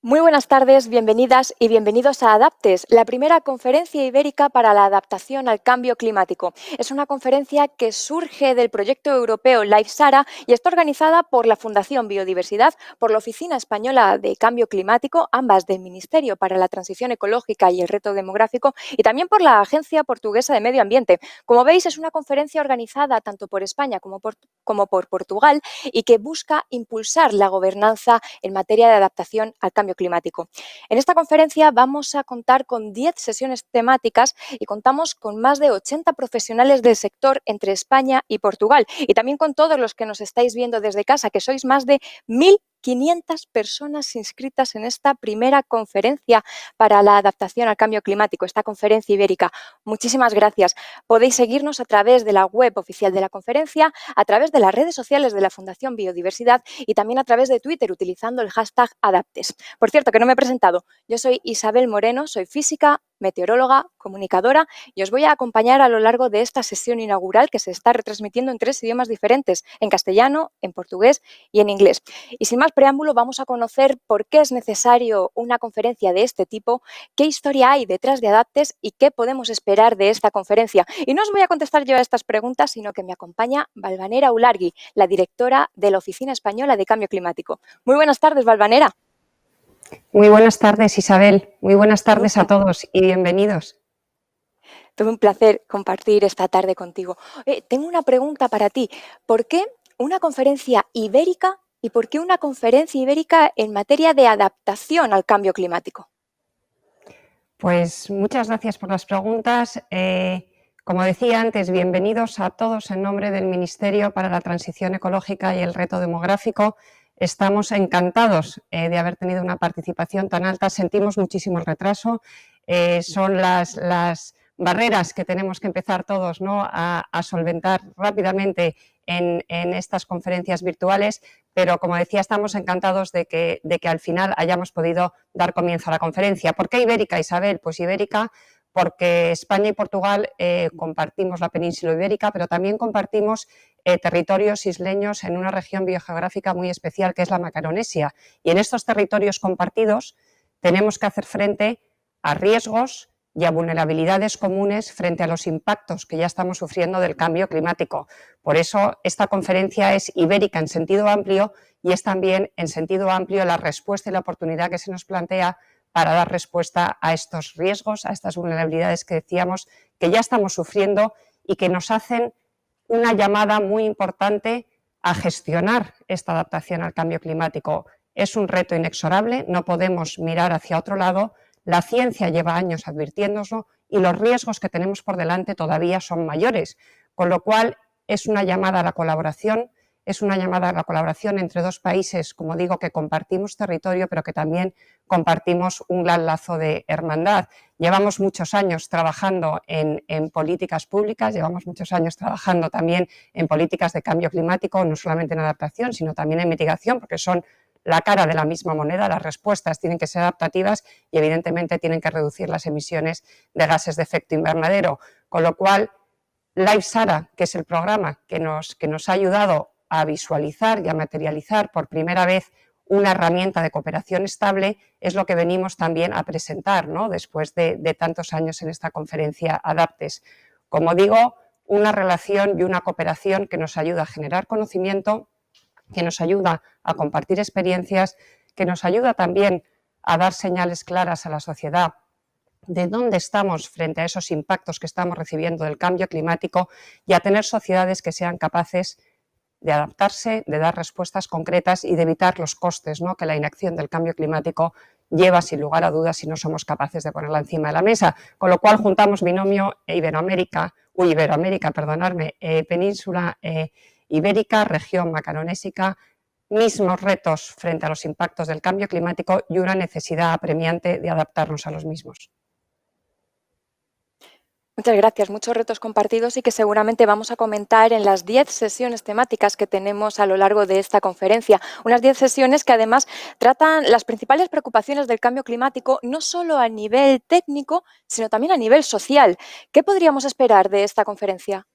Muy buenas tardes, bienvenidas y bienvenidos a Adaptes, la primera conferencia ibérica para la adaptación al cambio climático. Es una conferencia que surge del proyecto europeo Life Sara y está organizada por la Fundación Biodiversidad, por la Oficina Española de Cambio Climático, ambas del Ministerio para la Transición Ecológica y el Reto Demográfico, y también por la Agencia Portuguesa de Medio Ambiente. Como veis, es una conferencia organizada tanto por España como por Portugal y que busca impulsar la gobernanza en materia de adaptación al cambio climático. En esta conferencia vamos a contar con 10 sesiones temáticas y contamos con más de 80 profesionales del sector entre España y Portugal, y también con todos los que nos estáis viendo desde casa, que sois más de 1.500 personas inscritas en esta primera conferencia para la adaptación al cambio climático, esta conferencia ibérica. Muchísimas gracias. Podéis seguirnos a través de la web oficial de la conferencia, a través de las redes sociales de la Fundación Biodiversidad y también a través de Twitter utilizando el hashtag Adaptes. Por cierto, que no me he presentado. Yo soy Isabel Moreno, soy física, meteoróloga, comunicadora, y os voy a acompañar a lo largo de esta sesión inaugural que se está retransmitiendo en 3 idiomas diferentes, en castellano, en portugués y en inglés. Y sin más preámbulo, vamos a conocer por qué es necesario una conferencia de este tipo, qué historia hay detrás de Adaptes y qué podemos esperar de esta conferencia. Y no os voy a contestar yo a estas preguntas, sino que me acompaña Valvanera Ulargui, la directora de la Oficina Española de Cambio Climático. Muy buenas tardes, Valvanera. Muy buenas tardes, Isabel. Muy buenas tardes a todos y bienvenidos. Todo un placer compartir esta tarde contigo. Tengo una pregunta para ti. ¿Por qué una conferencia ibérica y por qué una conferencia ibérica en materia de adaptación al cambio climático? Pues muchas gracias por las preguntas. Como decía antes, bienvenidos a todos en nombre del Ministerio para la Transición Ecológica y el Reto Demográfico. Estamos encantados de haber tenido una participación tan alta. Sentimos muchísimo el retraso. Son las barreras que tenemos que empezar todos, ¿no?, a solventar rápidamente en estas conferencias virtuales, pero como decía, estamos encantados de que al final hayamos podido dar comienzo a la conferencia. ¿Por qué ibérica, Isabel? Pues ibérica porque España y Portugal compartimos la península ibérica, pero también compartimos territorios isleños en una región biogeográfica muy especial que es la Macaronesia. Y en estos territorios compartidos tenemos que hacer frente a riesgos y a vulnerabilidades comunes frente a los impactos que ya estamos sufriendo del cambio climático. Por eso esta conferencia es ibérica en sentido amplio y es también en sentido amplio la respuesta y la oportunidad que se nos plantea para dar respuesta a estos riesgos, a estas vulnerabilidades que decíamos que ya estamos sufriendo y que nos hacen una llamada muy importante a gestionar esta adaptación al cambio climático. Es un reto inexorable, no podemos mirar hacia otro lado. La ciencia lleva años advirtiéndoslo y los riesgos que tenemos por delante todavía son mayores, con lo cual es una llamada a la colaboración, entre dos países, como digo, que compartimos territorio, pero que también compartimos un gran lazo de hermandad. Llevamos muchos años trabajando en políticas públicas, llevamos muchos años trabajando también en políticas de cambio climático, no solamente en adaptación, sino también en mitigación, porque son la cara de la misma moneda. Las respuestas tienen que ser adaptativas y evidentemente tienen que reducir las emisiones de gases de efecto invernadero, con lo cual Life Sara, que es el programa que nos ha ayudado a visualizar y a materializar por primera vez una herramienta de cooperación estable, es lo que venimos también a presentar, ¿no?, después de tantos años en esta conferencia Adaptes. Como digo, una relación y una cooperación que nos ayuda a generar conocimiento, que nos ayuda a compartir experiencias, que nos ayuda también a dar señales claras a la sociedad de dónde estamos frente a esos impactos que estamos recibiendo del cambio climático y a tener sociedades que sean capaces de adaptarse, de dar respuestas concretas y de evitar los costes, ¿no?, que la inacción del cambio climático lleva sin lugar a dudas si no somos capaces de ponerla encima de la mesa. Con lo cual juntamos binomio península ibérica, región macaronésica, mismos retos frente a los impactos del cambio climático y una necesidad apremiante de adaptarnos a los mismos. Muchas gracias, muchos retos compartidos y que seguramente vamos a comentar en las 10 sesiones temáticas que tenemos a lo largo de esta conferencia. Unas 10 sesiones que además tratan las principales preocupaciones del cambio climático, no solo a nivel técnico, sino también a nivel social. ¿Qué podríamos esperar de esta conferencia?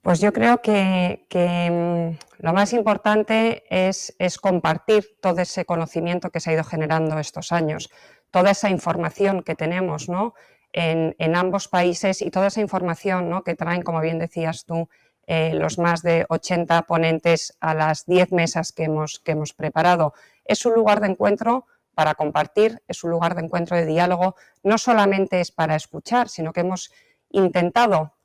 Pues yo creo que lo más importante es compartir todo ese conocimiento que se ha ido generando estos años, toda esa información que tenemos, ¿no?, en ambos países, y toda esa información, ¿no?, que traen, como bien decías tú, los más de 80 ponentes a las 10 mesas que hemos preparado. Es un lugar de encuentro para compartir, es un lugar de encuentro, de diálogo. No solamente es para escuchar, sino que hemos intentado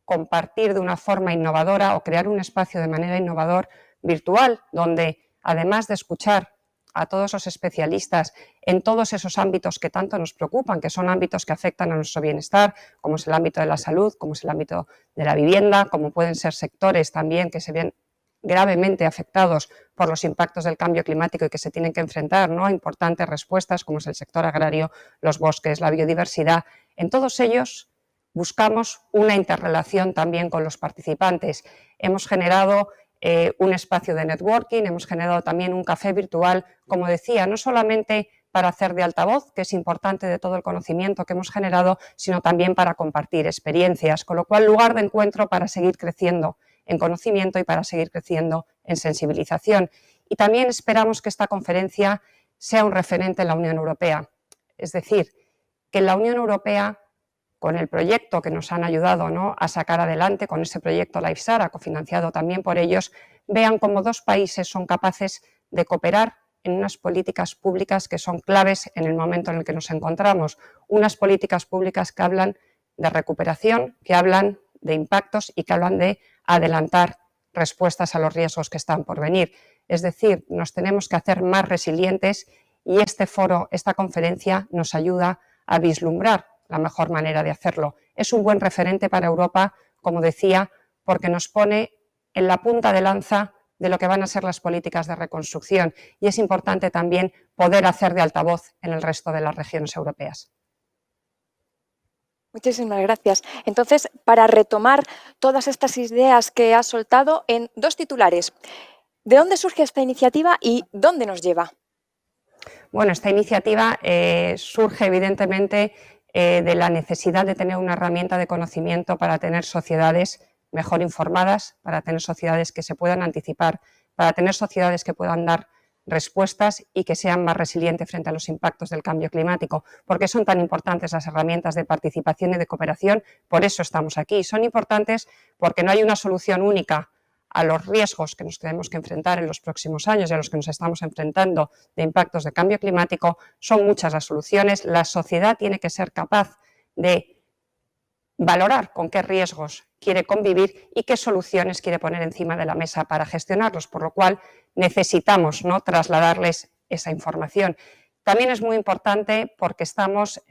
compartir de una forma innovadora o crear un espacio de manera innovador virtual, donde además de escuchar a todos los especialistas en todos esos ámbitos que tanto nos preocupan, que son ámbitos que afectan a nuestro bienestar, como es el ámbito de la salud, como es el ámbito de la vivienda, como pueden ser sectores también que se ven gravemente afectados por los impactos del cambio climático y que se tienen que enfrentar, ¿no?, a importantes respuestas, como es el sector agrario, los bosques, la biodiversidad. En todos ellos buscamos una interrelación también con los participantes. Hemos generado un espacio de networking, hemos generado también un café virtual, como decía, no solamente para hacer de altavoz, que es importante, de todo el conocimiento que hemos generado, sino también para compartir experiencias, con lo cual lugar de encuentro para seguir creciendo en conocimiento y para seguir creciendo en sensibilización. Y también esperamos que esta conferencia sea un referente en la Unión Europea, es decir, que en la Unión Europea, con el proyecto que nos han ayudado, ¿no?, a sacar adelante, con ese proyecto LifeSARA, cofinanciado también por ellos, vean cómo dos países son capaces de cooperar en unas políticas públicas que son claves en el momento en el que nos encontramos, unas políticas públicas que hablan de recuperación, que hablan de impactos y que hablan de adelantar respuestas a los riesgos que están por venir. Es decir, nos tenemos que hacer más resilientes, y este foro, esta conferencia, nos ayuda a vislumbrar la mejor manera de hacerlo. Es un buen referente para Europa, como decía, porque nos pone en la punta de lanza de lo que van a ser las políticas de reconstrucción, y es importante también poder hacer de altavoz en el resto de las regiones europeas. Muchísimas gracias. Entonces, para retomar todas estas ideas que has soltado en dos titulares, ¿de dónde surge esta iniciativa y dónde nos lleva? Bueno, esta iniciativa surge evidentemente de la necesidad de tener una herramienta de conocimiento para tener sociedades mejor informadas, para tener sociedades que se puedan anticipar, para tener sociedades que puedan dar respuestas y que sean más resilientes frente a los impactos del cambio climático. ¿Por qué son tan importantes las herramientas de participación y de cooperación? Por eso estamos aquí. Son importantes porque no hay una solución única a los riesgos que nos tenemos que enfrentar en los próximos años y a los que nos estamos enfrentando de impactos de cambio climático. Son muchas las soluciones. La sociedad tiene que ser capaz de valorar con qué riesgos quiere convivir y qué soluciones quiere poner encima de la mesa para gestionarlos, por lo cual necesitamos, ¿no?, trasladarles esa información. También es muy importante porque estamos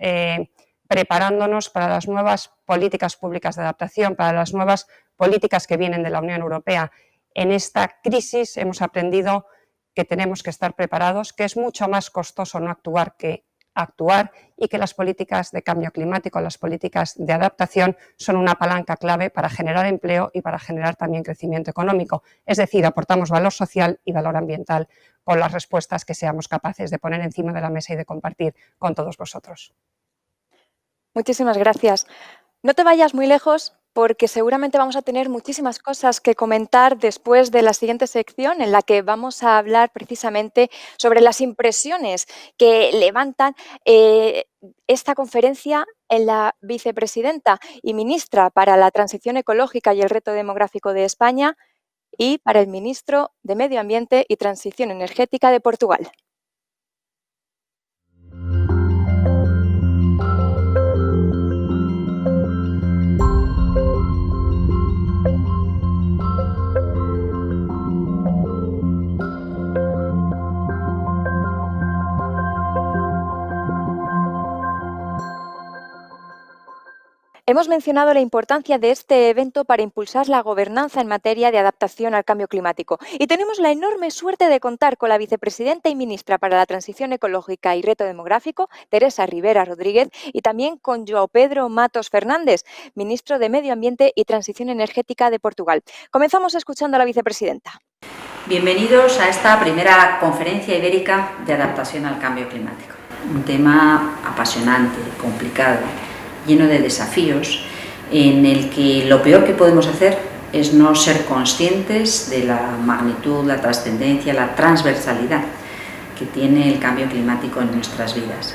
preparándonos para las nuevas políticas públicas de adaptación, para las nuevas políticas que vienen de la Unión Europea. En esta crisis hemos aprendido que tenemos que estar preparados, que es mucho más costoso no actuar que actuar, y que las políticas de cambio climático, las políticas de adaptación, son una palanca clave para generar empleo y para generar también crecimiento económico. Es decir, aportamos valor social y valor ambiental con las respuestas que seamos capaces de poner encima de la mesa y de compartir con todos vosotros. Muchísimas gracias. No te vayas muy lejos, porque seguramente vamos a tener muchísimas cosas que comentar después de la siguiente sección, en la que vamos a hablar precisamente sobre las impresiones que levantan esta conferencia en la vicepresidenta y ministra para la Transición Ecológica y el Reto Demográfico de España, y para el ministro de Medio Ambiente y Transición Energética de Portugal. Hemos mencionado la importancia de este evento para impulsar la gobernanza en materia de adaptación al cambio climático, y tenemos la enorme suerte de contar con la vicepresidenta y ministra para la Transición Ecológica y Reto Demográfico, Teresa Ribera Rodríguez, y también con João Pedro Matos Fernández, ministro de Medio Ambiente y Transición Energética de Portugal. Comenzamos escuchando a la vicepresidenta. Bienvenidos a esta primera conferencia ibérica de adaptación al cambio climático. Un tema apasionante, complicado, lleno de desafíos, en el que lo peor que podemos hacer es no ser conscientes de la magnitud, la trascendencia, la transversalidad que tiene el cambio climático en nuestras vidas.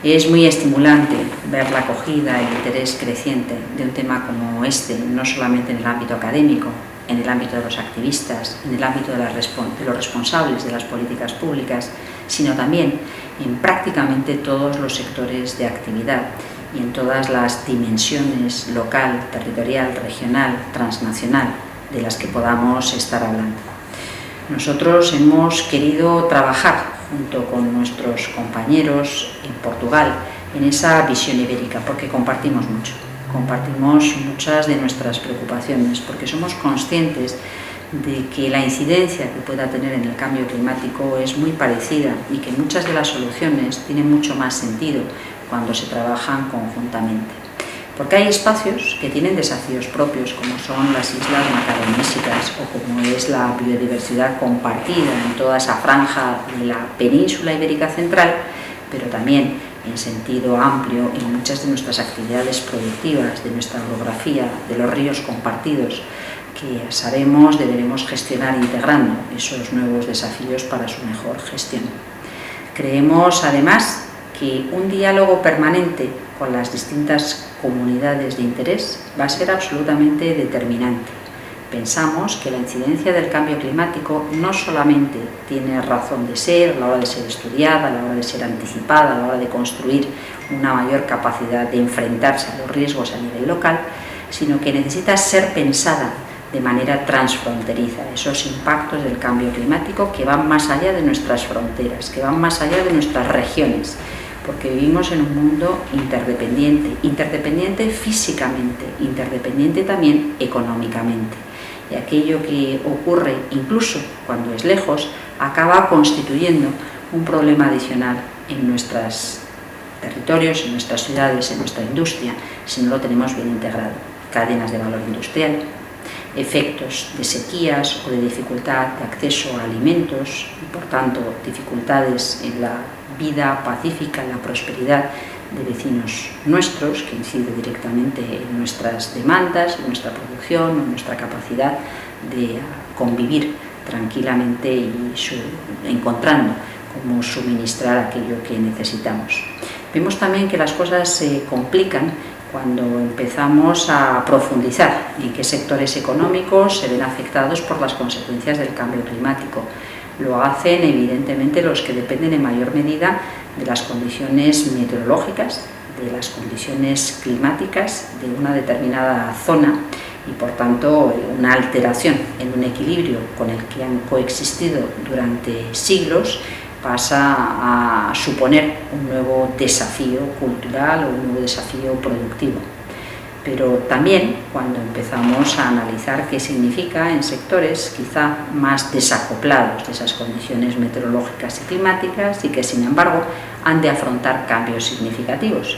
Es muy estimulante ver la acogida, el interés creciente de un tema como este, no solamente en el ámbito académico, en el ámbito de los activistas, en el ámbito de los responsables de las políticas públicas, sino también en prácticamente todos los sectores de actividad y en todas las dimensiones local, territorial, regional, transnacional de las que podamos estar hablando. Nosotros hemos querido trabajar junto con nuestros compañeros en Portugal en esa visión ibérica porque compartimos mucho. Compartimos muchas de nuestras preocupaciones porque somos conscientes de que la incidencia que pueda tener en el cambio climático es muy parecida y que muchas de las soluciones tienen mucho más sentido cuando se trabajan conjuntamente. Porque hay espacios que tienen desafíos propios, como son las islas macaronésicas o como es la biodiversidad compartida en toda esa franja de la península ibérica central, pero también en sentido amplio en muchas de nuestras actividades productivas, de nuestra orografía, de los ríos compartidos, que sabemos deberemos gestionar integrando esos nuevos desafíos para su mejor gestión. Creemos, además, que un diálogo permanente con las distintas comunidades de interés va a ser absolutamente determinante. Pensamos que la incidencia del cambio climático no solamente tiene razón de ser a la hora de ser estudiada, a la hora de ser anticipada, a la hora de construir una mayor capacidad de enfrentarse a los riesgos a nivel local, sino que necesita ser pensada de manera transfronteriza, esos impactos del cambio climático que van más allá de nuestras fronteras, que van más allá de nuestras regiones, porque vivimos en un mundo interdependiente, interdependiente físicamente, interdependiente también económicamente. Y aquello que ocurre, incluso cuando es lejos, acaba constituyendo un problema adicional en nuestros territorios, en nuestras ciudades, en nuestra industria, si no lo tenemos bien integrado. Cadenas de valor industrial, efectos de sequías o de dificultad de acceso a alimentos y, por tanto, dificultades en la vida pacífica, en la prosperidad de vecinos nuestros, que incide directamente en nuestras demandas, en nuestra producción, en nuestra capacidad de convivir tranquilamente y encontrando cómo suministrar aquello que necesitamos. Vemos también que las cosas se complican cuando empezamos a profundizar en qué sectores económicos se ven afectados por las consecuencias del cambio climático. Lo hacen evidentemente los que dependen en mayor medida de las condiciones meteorológicas, de las condiciones climáticas de una determinada zona y por tanto una alteración en un equilibrio con el que han coexistido durante siglos pasa a suponer un nuevo desafío cultural o un nuevo desafío productivo. Pero también cuando empezamos a analizar qué significa en sectores quizá más desacoplados de esas condiciones meteorológicas y climáticas y que sin embargo han de afrontar cambios significativos.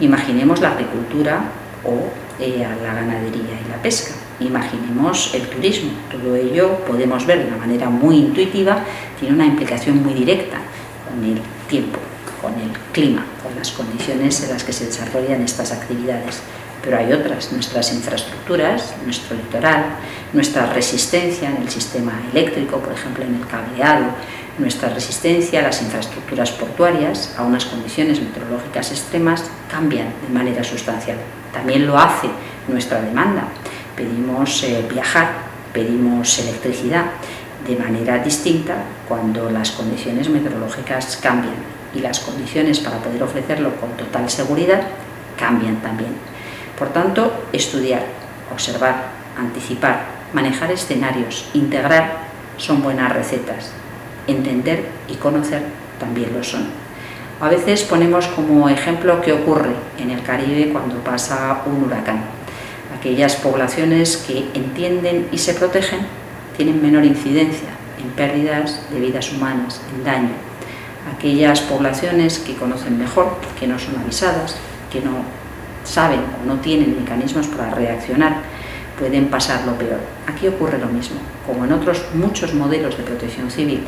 Imaginemos la agricultura o la ganadería y la pesca. Imaginemos el turismo. Todo ello podemos ver de una manera muy intuitiva, tiene una implicación muy directa con el tiempo, con el clima, con las condiciones en las que se desarrollan estas actividades. Pero hay otras, nuestras infraestructuras, nuestro litoral, nuestra resistencia en el sistema eléctrico, por ejemplo en el cableado, nuestra resistencia a las infraestructuras portuarias, a unas condiciones meteorológicas extremas, cambian de manera sustancial. También lo hace nuestra demanda. Pedimos viajar, pedimos electricidad de manera distinta cuando las condiciones meteorológicas cambian y las condiciones para poder ofrecerlo con total seguridad cambian también. Por tanto, estudiar, observar, anticipar, manejar escenarios, integrar son buenas recetas. Entender y conocer también lo son. A veces ponemos como ejemplo qué ocurre en el Caribe cuando pasa un huracán. Aquellas poblaciones que entienden y se protegen tienen menor incidencia en pérdidas de vidas humanas, en daño. Aquellas poblaciones que conocen mejor, que no son avisadas, que no saben o no tienen mecanismos para reaccionar, pueden pasar lo peor. Aquí ocurre lo mismo. Como en otros muchos modelos de protección civil,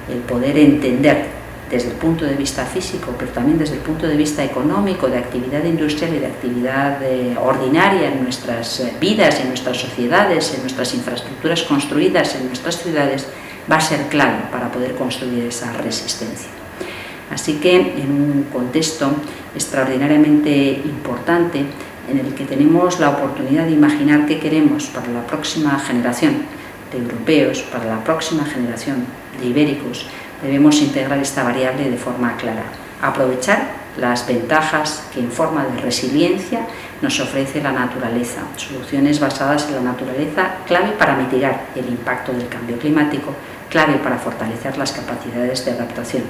el poder entender desde el punto de vista físico, pero también desde el punto de vista económico, de actividad industrial y de actividad ordinaria en nuestras vidas, en nuestras sociedades, en nuestras infraestructuras construidas, en nuestras ciudades, va a ser clave para poder construir esa resistencia. Así que en un contexto extraordinariamente importante en el que tenemos la oportunidad de imaginar qué queremos para la próxima generación de europeos, para la próxima generación de ibéricos, debemos integrar esta variable de forma clara, aprovechar las ventajas que en forma de resiliencia nos ofrece la naturaleza, soluciones basadas en la naturaleza clave para mitigar el impacto del cambio climático, clave para fortalecer las capacidades de adaptación,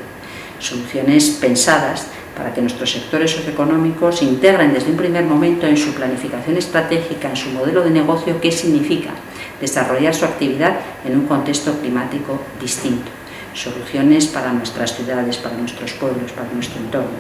soluciones pensadas para que nuestros sectores socioeconómicos integren desde un primer momento en su planificación estratégica, en su modelo de negocio, qué significa desarrollar su actividad en un contexto climático distinto. Soluciones para nuestras ciudades, para nuestros pueblos, para nuestro entorno.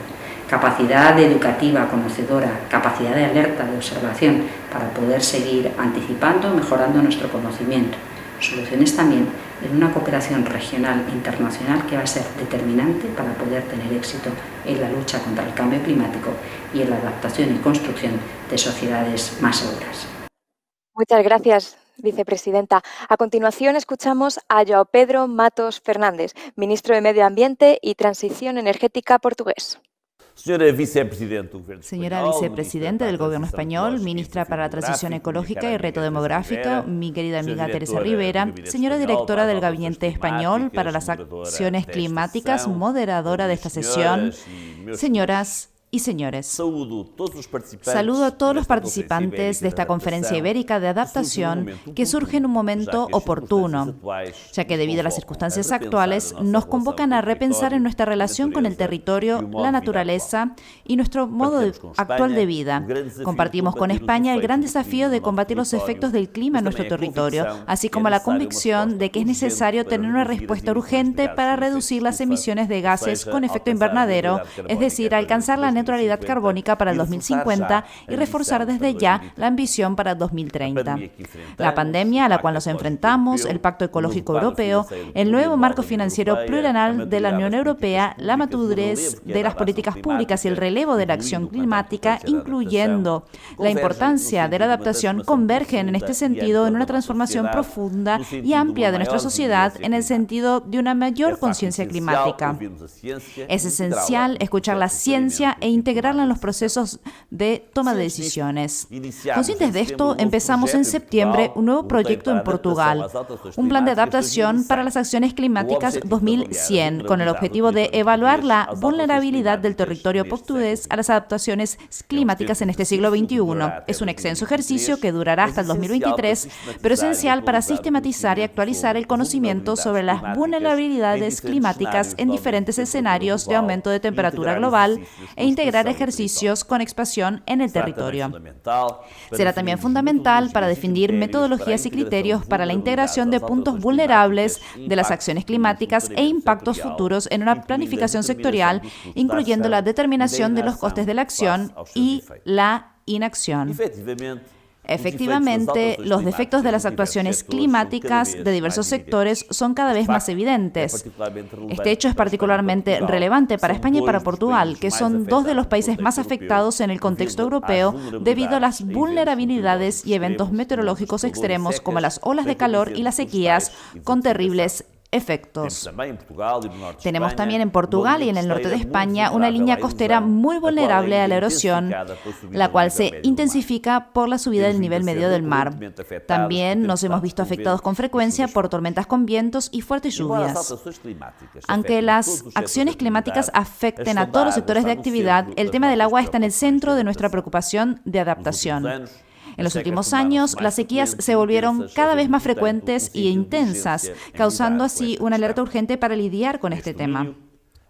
Capacidad educativa, conocedora, capacidad de alerta, de observación, para poder seguir anticipando, mejorando nuestro conocimiento. Soluciones también en una cooperación regional e internacional que va a ser determinante para poder tener éxito en la lucha contra el cambio climático y en la adaptación y construcción de sociedades más seguras. Muchas gracias, vicepresidenta. A continuación escuchamos a João Pedro Matos Fernández, ministro de Medio Ambiente y Transición Energética portugués. Señora vicepresidenta del Gobierno español, ministra para la Transición Ecológica y Reto Demográfico, mi querida amiga Teresa Rivera, señora directora del Gabinete Español para las Acciones Climáticas, moderadora de esta sesión, señoras y señores. Saludo a todos los participantes de esta conferencia ibérica de adaptación que surge en un momento oportuno, ya que debido a las circunstancias actuales nos convocan a repensar en nuestra relación con el territorio, la naturaleza y nuestro modo actual de vida. Compartimos con España el gran desafío de combatir los efectos del clima en nuestro territorio, así como la convicción de que es necesario tener una respuesta urgente para reducir las emisiones de gases con efecto invernadero, es decir, alcanzar la neutralidad carbónica para el 2050 y reforzar desde ya la ambición para el 2030. La pandemia a la cual nos enfrentamos, el Pacto Ecológico Europeo, el nuevo marco financiero plurianual de la Unión Europea, la madurez de las políticas públicas y el relevo de la acción climática, incluyendo la importancia de la adaptación, convergen en este sentido en una transformación profunda y amplia de nuestra sociedad en el sentido de una mayor conciencia climática. Es esencial escuchar la ciencia e integrarla en los procesos de toma de decisiones. Conscientes de esto, empezamos en septiembre un nuevo proyecto en Portugal, un plan de adaptación para las acciones climáticas 2100, con el objetivo de evaluar la vulnerabilidad del territorio portugués a las adaptaciones climáticas en este siglo XXI. Es un extenso ejercicio que durará hasta el 2023, pero esencial para sistematizar y actualizar el conocimiento sobre las vulnerabilidades climáticas en diferentes escenarios de aumento de temperatura global e integrar ejercicios con expansión en el territorio. Será también fundamental para definir metodologías y criterios para la integración de puntos vulnerables de las acciones climáticas e impactos futuros en una planificación sectorial, incluyendo la determinación de los costes de la acción y la inacción. Efectivamente, los defectos de las actuaciones climáticas de diversos sectores son cada vez más evidentes. Este hecho es particularmente relevante para España y para Portugal, que son dos de los países más afectados en el contexto europeo debido a las vulnerabilidades y eventos meteorológicos extremos como las olas de calor y las sequías con terribles efectos. Tenemos también en Portugal y en el norte de España una línea costera muy vulnerable a la erosión, la cual se intensifica por la subida del nivel medio del mar. También nos hemos visto afectados con frecuencia por tormentas con vientos y fuertes lluvias. Aunque las acciones climáticas afecten a todos los sectores de actividad, el tema del agua está en el centro de nuestra preocupación de adaptación. En los últimos años, las sequías se volvieron cada vez más frecuentes e intensas, causando así una alerta urgente para lidiar con este tema.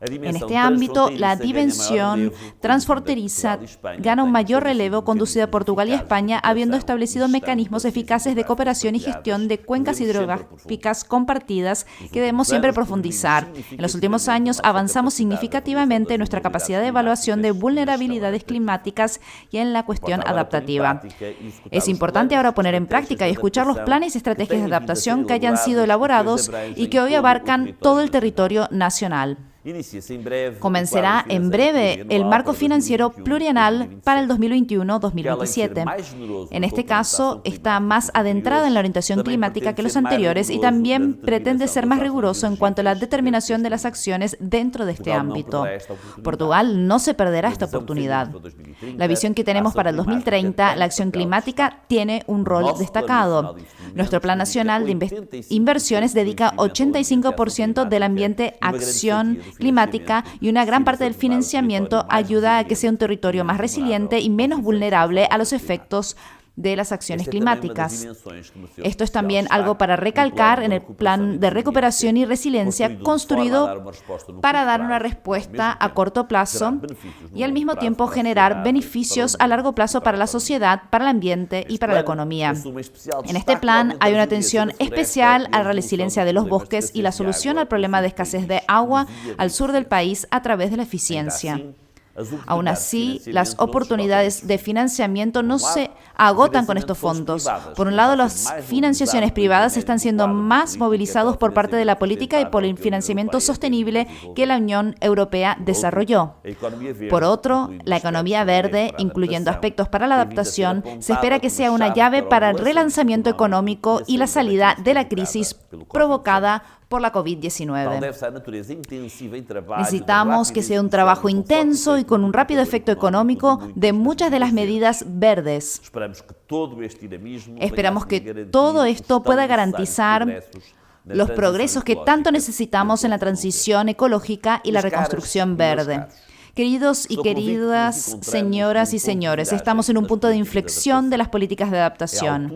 En este ámbito, la dimensión transfronteriza gana un mayor relevo conducida por Portugal y España, habiendo establecido mecanismos eficaces de cooperación y gestión de cuencas hidrográficas compartidas que debemos siempre profundizar. En los últimos años avanzamos significativamente en nuestra capacidad de evaluación de vulnerabilidades climáticas y en la cuestión adaptativa. Es importante ahora poner en práctica y escuchar los planes y estrategias de adaptación que hayan sido elaborados y que hoy abarcan todo el territorio nacional. Comenzará en breve el marco financiero plurianual para el 2021-2027. En este caso, está más adentrada en la orientación climática que los anteriores y también pretende ser más riguroso en cuanto a la determinación de las acciones dentro de este ámbito. Portugal no se perderá esta oportunidad. La visión que tenemos para el 2030, la acción climática tiene un rol destacado. Nuestro Plan Nacional de Inversiones dedica 85% del ambiente a acción climática y una gran parte del financiamiento ayuda a que sea un territorio más resiliente y menos vulnerable a los efectos de las acciones climáticas. Esto es también algo para recalcar en el Plan de Recuperación y Resiliencia construido para dar una respuesta a corto plazo y al mismo tiempo generar beneficios a largo plazo para la sociedad, para el ambiente y para la economía. En este plan hay una atención especial a la resiliencia de los bosques y la solución al problema de escasez de agua al sur del país a través de la eficiencia. Aún así, las oportunidades de financiamiento no se agotan con estos fondos. Por un lado, las financiaciones privadas están siendo más movilizados por parte de la política y por el financiamiento sostenible que la Unión Europea desarrolló. Por otro, la economía verde, incluyendo aspectos para la adaptación, se espera que sea una llave para el relanzamiento económico y la salida de la crisis provocada por la COVID-19. Necesitamos que sea un trabajo intenso y con un rápido efecto económico de muchas de las medidas verdes. Esperamos que todo esto pueda garantizar los progresos que tanto necesitamos en la transición ecológica y la reconstrucción verde. Queridos y queridas señoras y señores, estamos en un punto de inflexión de las políticas de adaptación.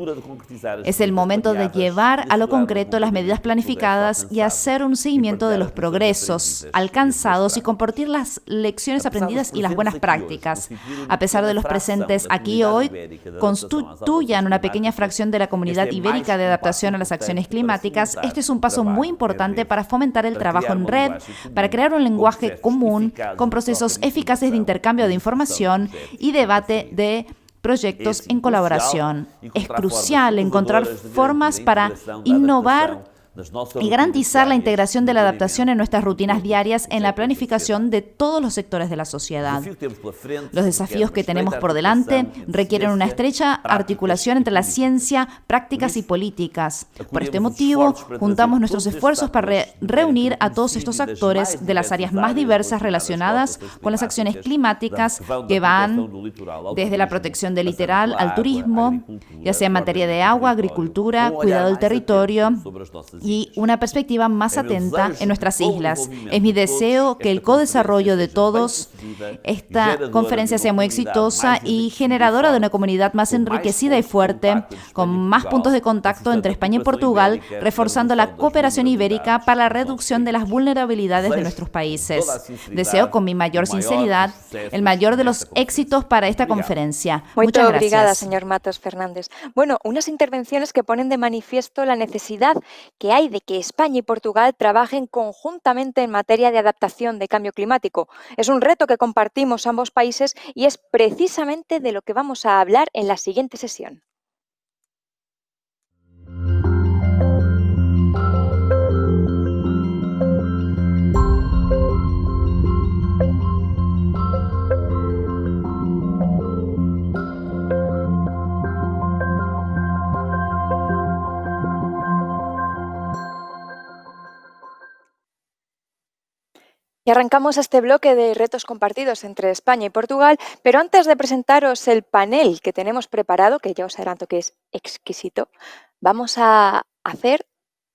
Es el momento de llevar a lo concreto las medidas planificadas y hacer un seguimiento de los progresos alcanzados y compartir las lecciones aprendidas y las buenas prácticas. A pesar de los presentes aquí hoy, constituyan una pequeña fracción de la comunidad ibérica de adaptación a las acciones climáticas, este es un paso muy importante para fomentar el trabajo en red, para crear un lenguaje común con procesos eficaces de intercambio de información y debate de proyectos en colaboración. Es crucial encontrar formas para innovar y garantizar la integración de la adaptación en nuestras rutinas diarias en la planificación de todos los sectores de la sociedad. Los desafíos que tenemos por delante requieren una estrecha articulación entre la ciencia, prácticas y políticas. Por este motivo, juntamos nuestros esfuerzos para reunir a todos estos actores de las áreas más diversas relacionadas con las acciones climáticas que van desde la protección del litoral al turismo, ya sea en materia de agua, agricultura, cuidado del territorio y una perspectiva más atenta en nuestras islas. Es mi deseo que el codesarrollo de todos, esta conferencia sea muy exitosa y generadora de una comunidad más enriquecida y fuerte, con más puntos de contacto entre España y Portugal, reforzando la cooperación ibérica para la reducción de las vulnerabilidades de nuestros países. Deseo con mi mayor sinceridad el mayor de los éxitos para esta conferencia. Muchas gracias. Obrigada, señor Matos Fernández. Bueno, unas intervenciones que ponen de manifiesto la necesidad que hay de que España y Portugal trabajen conjuntamente en materia de adaptación de cambio climático. Es un reto que compartimos ambos países y es precisamente de lo que vamos a hablar en la siguiente sesión. Y arrancamos este bloque de retos compartidos entre España y Portugal, pero antes de presentaros el panel que tenemos preparado, que ya os adelanto que es exquisito, vamos a hacer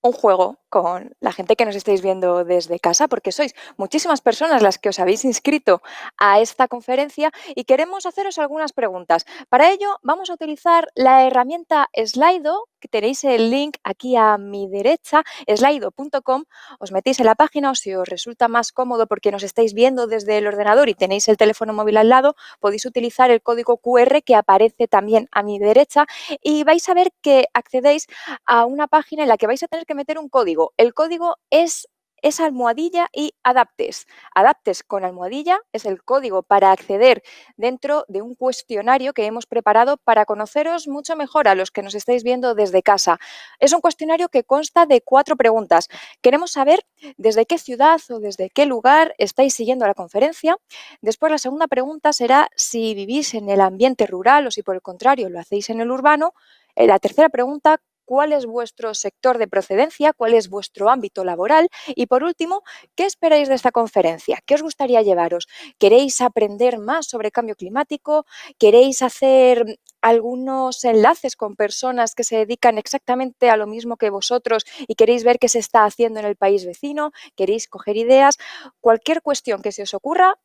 un juego con la gente que nos estáis viendo desde casa, porque sois muchísimas personas las que os habéis inscrito a esta conferencia y queremos haceros algunas preguntas. Para ello vamos a utilizar la herramienta Slido, que tenéis el link aquí a mi derecha, slido.com, os metéis en la página o si os resulta más cómodo porque nos estáis viendo desde el ordenador y tenéis el teléfono móvil al lado, podéis utilizar el código QR que aparece también a mi derecha y vais a ver que accedéis a una página en la que vais a tener que meter un código. El código es es almohadilla y adaptes. Adaptes con almohadilla es el código para acceder dentro de un cuestionario que hemos preparado para conoceros mucho mejor a los que nos estáis viendo desde casa. Es un cuestionario que consta de 4 preguntas. Queremos saber desde qué ciudad o desde qué lugar estáis siguiendo la conferencia. Después, la segunda pregunta será si vivís en el ambiente rural o si por el contrario lo hacéis en el urbano. La tercera pregunta, ¿cuál es vuestro sector de procedencia? ¿Cuál es vuestro ámbito laboral? Y por último, ¿qué esperáis de esta conferencia? ¿Qué os gustaría llevaros? ¿Queréis aprender más sobre cambio climático? ¿Queréis hacer algunos enlaces con personas que se dedican exactamente a lo mismo que vosotros y queréis ver qué se está haciendo en el país vecino? ¿Queréis coger ideas? Cualquier cuestión que se os ocurra,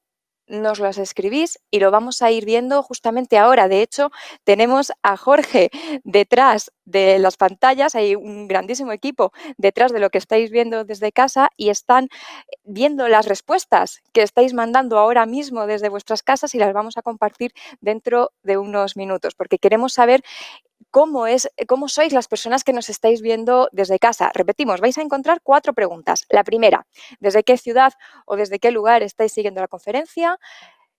nos las escribís y lo vamos a ir viendo justamente ahora. De hecho, tenemos a Jorge detrás de las pantallas, hay un grandísimo equipo detrás de lo que estáis viendo desde casa y están viendo las respuestas que estáis mandando ahora mismo desde vuestras casas y las vamos a compartir dentro de unos minutos, porque queremos saber cómo sois las personas que nos estáis viendo desde casa. Repetimos, vais a encontrar 4 preguntas. La primera, ¿desde qué ciudad o desde qué lugar estáis siguiendo la conferencia?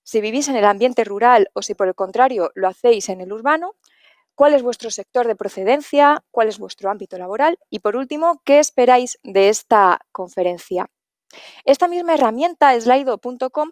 Si vivís en el ambiente rural o si por el contrario lo hacéis en el urbano. ¿Cuál es vuestro sector de procedencia? ¿Cuál es vuestro ámbito laboral? Y por último, ¿qué esperáis de esta conferencia? Esta misma herramienta, slido.com,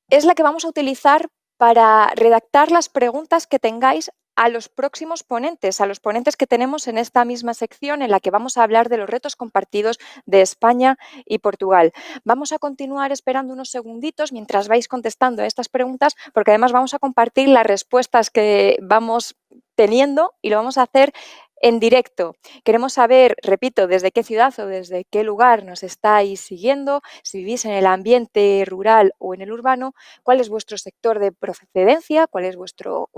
es la que vamos a utilizar para redactar las preguntas que tengáis a los próximos ponentes, a los ponentes que tenemos en esta misma sección en la que vamos a hablar de los retos compartidos de España y Portugal. Vamos a continuar esperando unos segunditos mientras vais contestando a estas preguntas, porque además vamos a compartir las respuestas que vamos teniendo y lo vamos a hacer en directo. Queremos saber, repito, desde qué ciudad o desde qué lugar nos estáis siguiendo, si vivís en el ambiente rural o en el urbano, cuál es vuestro sector de procedencia, cuál es vuestro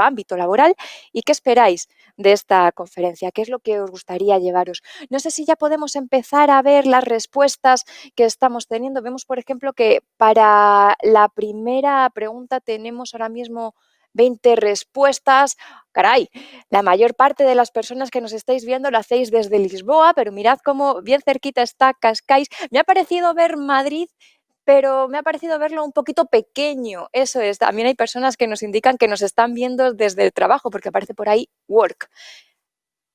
ámbito laboral y qué esperáis de esta conferencia, qué es lo que os gustaría llevaros. No sé si ya podemos empezar a ver las respuestas que estamos teniendo. Vemos, por ejemplo, que para la primera pregunta tenemos ahora mismo 20 respuestas. Caray, la mayor parte de las personas que nos estáis viendo lo hacéis desde Lisboa, pero mirad cómo bien cerquita está Cascais. Me ha parecido ver Madrid, pero me ha parecido verlo un poquito pequeño. Eso es, también hay personas que nos indican que nos están viendo desde el trabajo, porque aparece por ahí work.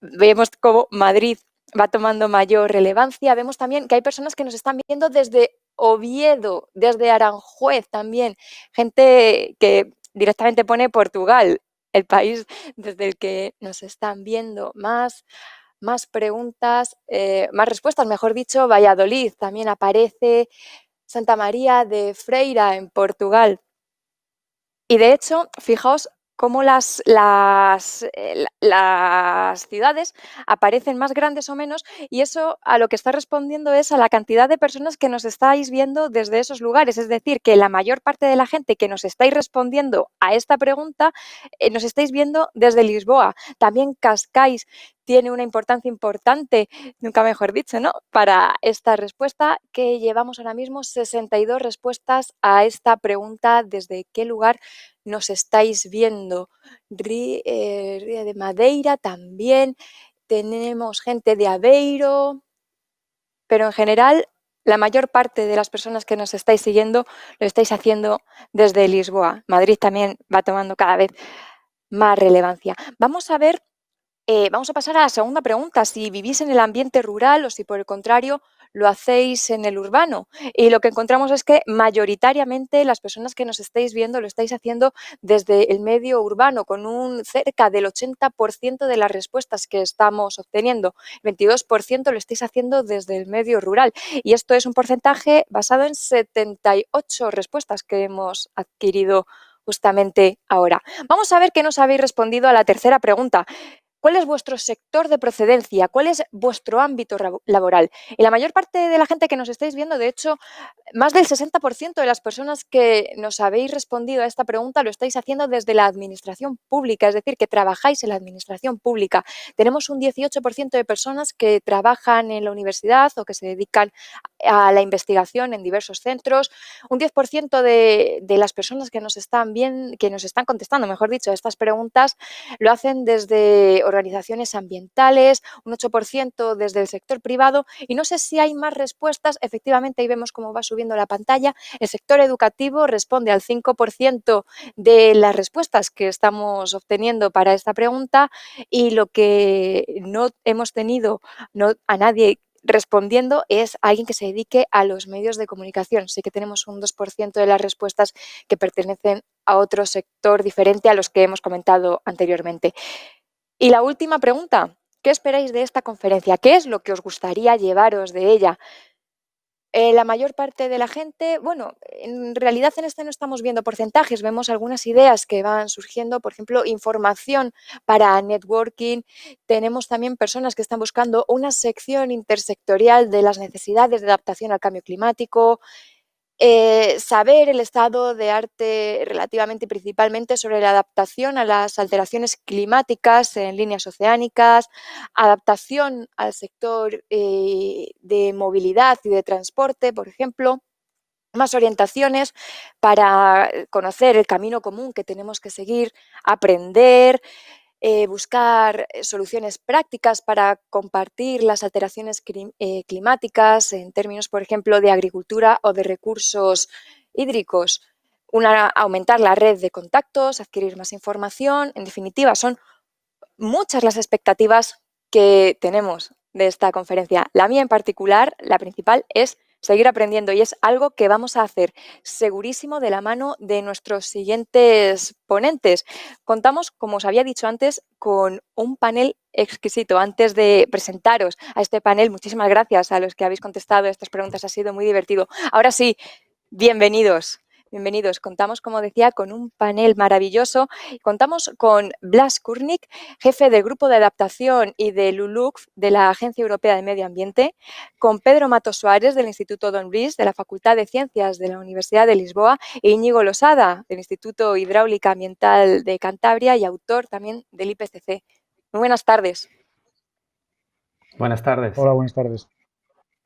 Vemos cómo Madrid va tomando mayor relevancia. Vemos también que hay personas que nos están viendo desde Oviedo, desde Aranjuez también. Gente que directamente pone Portugal, el país desde el que nos están viendo. Más preguntas, más respuestas, mejor dicho. Valladolid también aparece. Santa María de Feira en Portugal. Y de hecho, fijaos cómo las ciudades aparecen más grandes o menos, y eso a lo que está respondiendo es a la cantidad de personas que nos estáis viendo desde esos lugares. Es decir, que la mayor parte de la gente que nos estáis respondiendo a esta pregunta nos estáis viendo desde Lisboa. También Cascais tiene una importancia importante, nunca mejor dicho, ¿no?, para esta respuesta, que llevamos ahora mismo 62 respuestas a esta pregunta: ¿desde qué lugar nos estáis viendo? Ría de Madeira también, tenemos gente de Aveiro, pero en general la mayor parte de las personas que nos estáis siguiendo lo estáis haciendo desde Lisboa. Madrid también va tomando cada vez más relevancia. Vamos a ver, vamos a pasar a la segunda pregunta, si vivís en el ambiente rural o si por el contrario lo hacéis en el urbano. Y lo que encontramos es que mayoritariamente las personas que nos estáis viendo lo estáis haciendo desde el medio urbano, con un cerca del 80% de las respuestas que estamos obteniendo. El 22% lo estáis haciendo desde el medio rural. Y esto es un porcentaje basado en 78 respuestas que hemos adquirido justamente ahora. Vamos a ver qué nos habéis respondido a la tercera pregunta. ¿Cuál es vuestro sector de procedencia? ¿Cuál es vuestro ámbito laboral? Y la mayor parte de la gente que nos estáis viendo, de hecho, más del 60% de las personas que nos habéis respondido a esta pregunta lo estáis haciendo desde la administración pública, es decir, que trabajáis en la administración pública. Tenemos un 18% de personas que trabajan en la universidad o que se dedican a la investigación en diversos centros. Un 10% de las personas que nos están contestando, mejor dicho, a estas preguntas lo hacen desde organizaciones ambientales, un 8% desde el sector privado y no sé si hay más respuestas. Efectivamente, ahí vemos cómo va subiendo la pantalla. El sector educativo responde al 5% de las respuestas que estamos obteniendo para esta pregunta y lo que no hemos tenido a nadie respondiendo es alguien que se dedique a los medios de comunicación. Sí que tenemos un 2% de las respuestas que pertenecen a otro sector diferente a los que hemos comentado anteriormente. Y la última pregunta, ¿qué esperáis de esta conferencia? ¿Qué es lo que os gustaría llevaros de ella? La mayor parte de la gente, bueno, en realidad en este no estamos viendo porcentajes, vemos algunas ideas que van surgiendo, por ejemplo, información para networking. Tenemos también personas que están buscando una sección intersectorial de las necesidades de adaptación al cambio climático, saber el estado de arte relativamente y principalmente sobre la adaptación a las alteraciones climáticas en líneas oceánicas, adaptación al sector de movilidad y de transporte, por ejemplo, más orientaciones para conocer el camino común que tenemos que seguir, aprender, buscar soluciones prácticas para compartir las alteraciones climáticas en términos, por ejemplo, de agricultura o de recursos hídricos. Aumentar la red de contactos, adquirir más información. En definitiva, son muchas las expectativas que tenemos de esta conferencia. La mía en particular, la principal, es seguir aprendiendo y es algo que vamos a hacer segurísimo de la mano de nuestros siguientes ponentes. Contamos, como os había dicho antes, con un panel exquisito. Antes de presentaros a este panel, muchísimas gracias a los que habéis contestado estas preguntas, ha sido muy divertido. Ahora sí, bienvenidos. Bienvenidos. Contamos, como decía, con un panel maravilloso. Contamos con Blas Kurnik, jefe del Grupo de Adaptación y de LULUCF de la Agencia Europea de Medio Ambiente, con Pedro Matos Suárez del Instituto Don Luis de la Facultad de Ciencias de la Universidad de Lisboa e Íñigo Losada del Instituto Hidráulica Ambiental de Cantabria y autor también del IPCC. Muy buenas tardes. Buenas tardes. Hola, buenas tardes.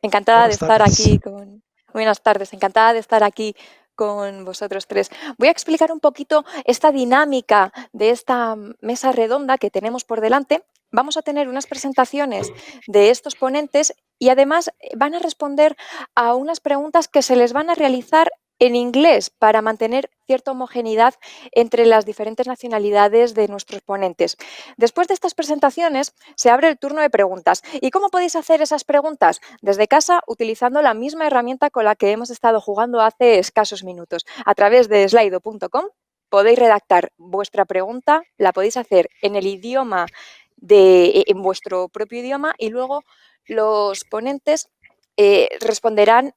Encantada de estar aquí con... Buenas tardes, encantada de estar aquí con vosotros tres. Voy a explicar un poquito esta dinámica de esta mesa redonda que tenemos por delante. Vamos a tener unas presentaciones de estos ponentes y además van a responder a unas preguntas que se les van a realizar en inglés para mantener cierta homogeneidad entre las diferentes nacionalidades de nuestros ponentes. Después de estas presentaciones se abre el turno de preguntas. ¿Y cómo podéis hacer esas preguntas? Desde casa, utilizando la misma herramienta con la que hemos estado jugando hace escasos minutos. A través de slido.com podéis redactar vuestra pregunta, la podéis hacer en el idioma en vuestro propio idioma y luego los ponentes responderán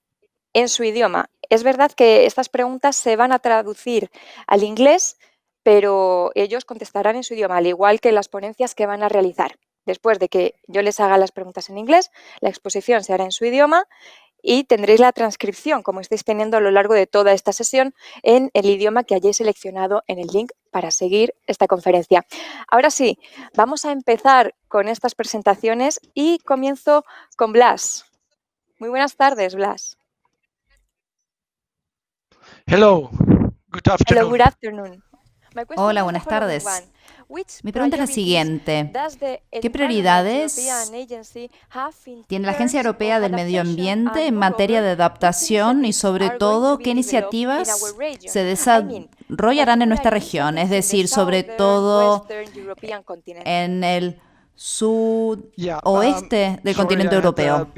en su idioma. Es verdad que estas preguntas se van a traducir al inglés, pero ellos contestarán en su idioma, al igual que las ponencias que van a realizar. Después de que yo les haga las preguntas en inglés, la exposición se hará en su idioma y tendréis la transcripción, como estáis teniendo a lo largo de toda esta sesión, en el idioma que hayáis seleccionado en el link para seguir esta conferencia. Ahora sí, vamos a empezar con estas presentaciones y comienzo con Blas. Muy buenas tardes, Blas. Hello, good afternoon. Hello, good afternoon. Hola, buenas tardes. Mi pregunta es la siguiente. ¿Qué prioridades tiene la Agencia Europea del Medio Ambiente en materia de adaptación y, sobre todo, qué iniciativas se desarrollarán en nuestra región? Es decir, sobre todo en el sudoeste del continente europeo.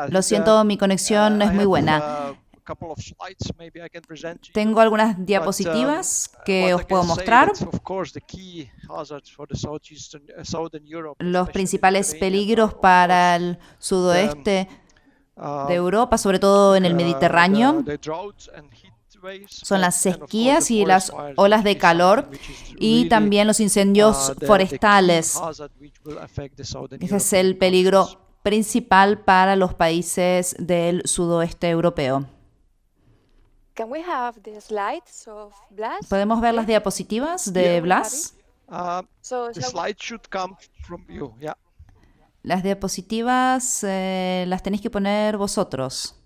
Lo siento, mi conexión no es muy buena. Tengo algunas diapositivas que os puedo mostrar. Los principales peligros para el sudoeste de Europa, sobre todo en el Mediterráneo, son las sequías y las olas de calor y también los incendios forestales. Ese es el peligro principal para los países del sudoeste europeo. ¿Podemos ver las diapositivas de Blas? Las diapositivas las tenéis que poner vosotros.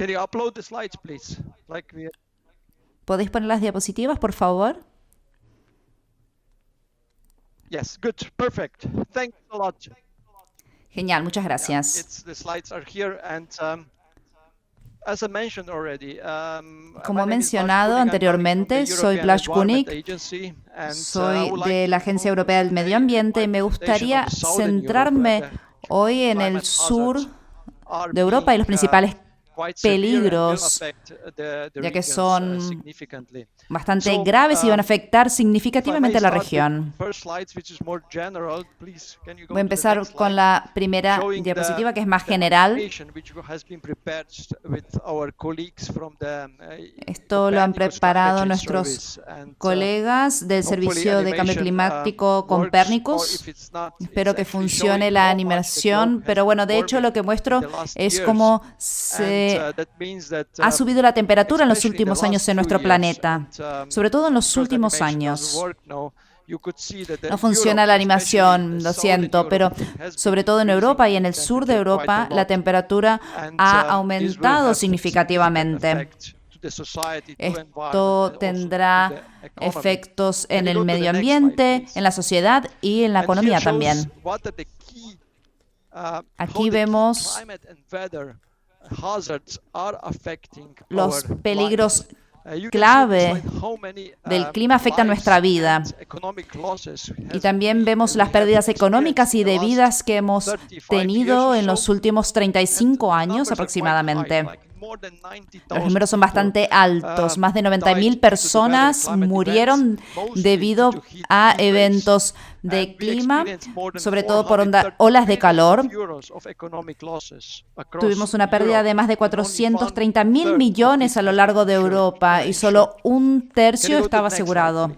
Can you upload the slides, please? Like we... ¿Podéis poner las diapositivas, por favor? Yes, good, perfect. Thanks a lot. Genial, muchas gracias. The slides are here and as I mentioned already, Como he mencionado anteriormente, soy Blaž Kunik, soy de la Agencia Europea del Medio Ambiente y me gustaría centrarme hoy en el sur de Europa y los principales peligros, ya que son bastante graves y van a afectar significativamente a la región. Voy a empezar con la primera diapositiva, que es más general. Esto lo han preparado nuestros colegas del Servicio de Cambio Climático Copernicus. Espero que funcione la animación, pero bueno, de hecho lo que muestro es cómo se ha subido la temperatura en los últimos años en nuestro planeta, sobre todo en los últimos años. No funciona la animación, lo siento, pero sobre todo en Europa y en el sur de Europa la temperatura ha aumentado significativamente. Esto tendrá efectos en el medio ambiente, en la sociedad y en la economía también. Aquí vemos los peligros clave del clima afectan nuestra vida. Y también vemos las pérdidas económicas y de vidas que hemos tenido en los últimos 35 años aproximadamente. Los números son bastante altos. Más de 90.000 personas murieron debido a eventos de clima, sobre todo por olas de calor. Tuvimos una pérdida de más de 430.000 millones a lo largo de Europa y solo un tercio estaba asegurado.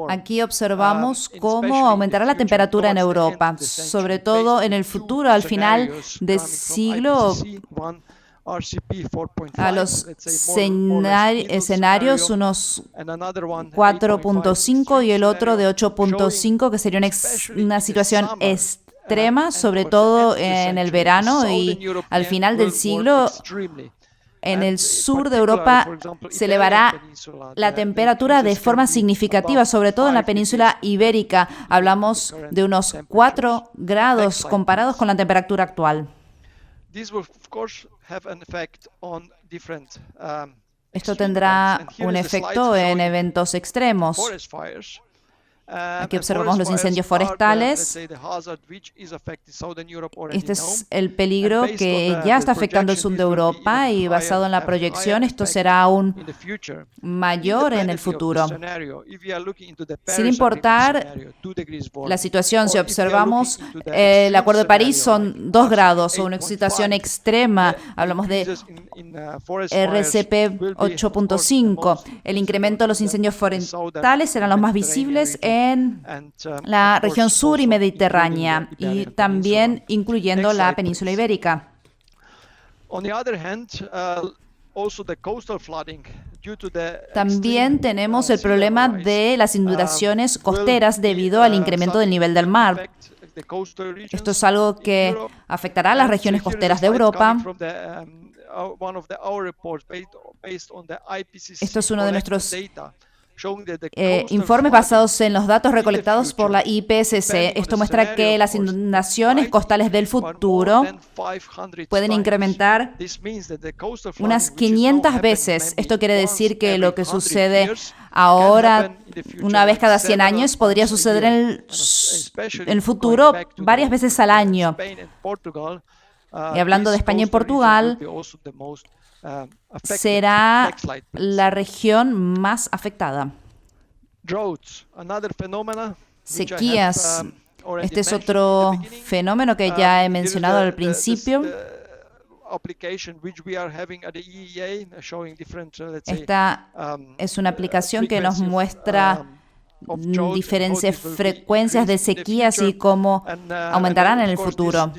Aquí observamos cómo aumentará la temperatura en Europa, sobre todo en el futuro, al final del siglo. A los escenarios, unos 4.5 y el otro de 8.5, que sería una situación extrema, sobre todo en el verano y al final del siglo. En el sur de Europa se elevará la temperatura de forma significativa, sobre todo en la península ibérica. Hablamos de unos 4 grados comparados con la temperatura actual. Esto tendrá un efecto en eventos extremos. Aquí observamos los incendios forestales. Este es el peligro que ya está afectando el sur de Europa y basado en la proyección esto será aún mayor en el futuro. Sin importar la situación, si observamos el Acuerdo de París son 2 grados o una situación extrema, hablamos de RCP 8.5. El incremento de los incendios forestales serán los más visibles en la región sur y mediterránea y también incluyendo la península ibérica. También tenemos el problema de las inundaciones costeras debido al incremento del nivel del mar. Esto es algo que afectará a las regiones costeras de Europa. Esto es uno de nuestros informes basados en los datos recolectados por la IPCC. Esto muestra que las inundaciones costales del futuro pueden incrementar unas 500 veces. Esto quiere decir que lo que sucede ahora, una vez cada 100 años, podría suceder en el futuro varias veces al año. Y hablando de España y Portugal, será la región más afectada. Sequías. Este es otro fenómeno que ya he mencionado al principio. Esta es una aplicación que nos muestra diferentes frecuencias de sequías y cómo aumentarán en el futuro.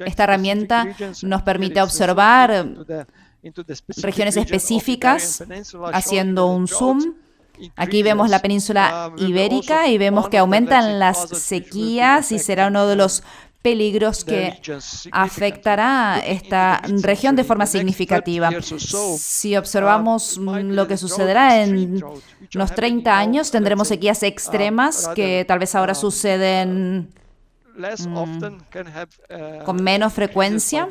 Esta herramienta nos permite observar regiones específicas haciendo un zoom Aquí vemos la península ibérica y vemos que aumentan las sequías y será uno de los peligros que afectará esta región de forma significativa. Si observamos lo que sucederá en unos 30 años, tendremos sequías extremas que tal vez ahora suceden con menos frecuencia.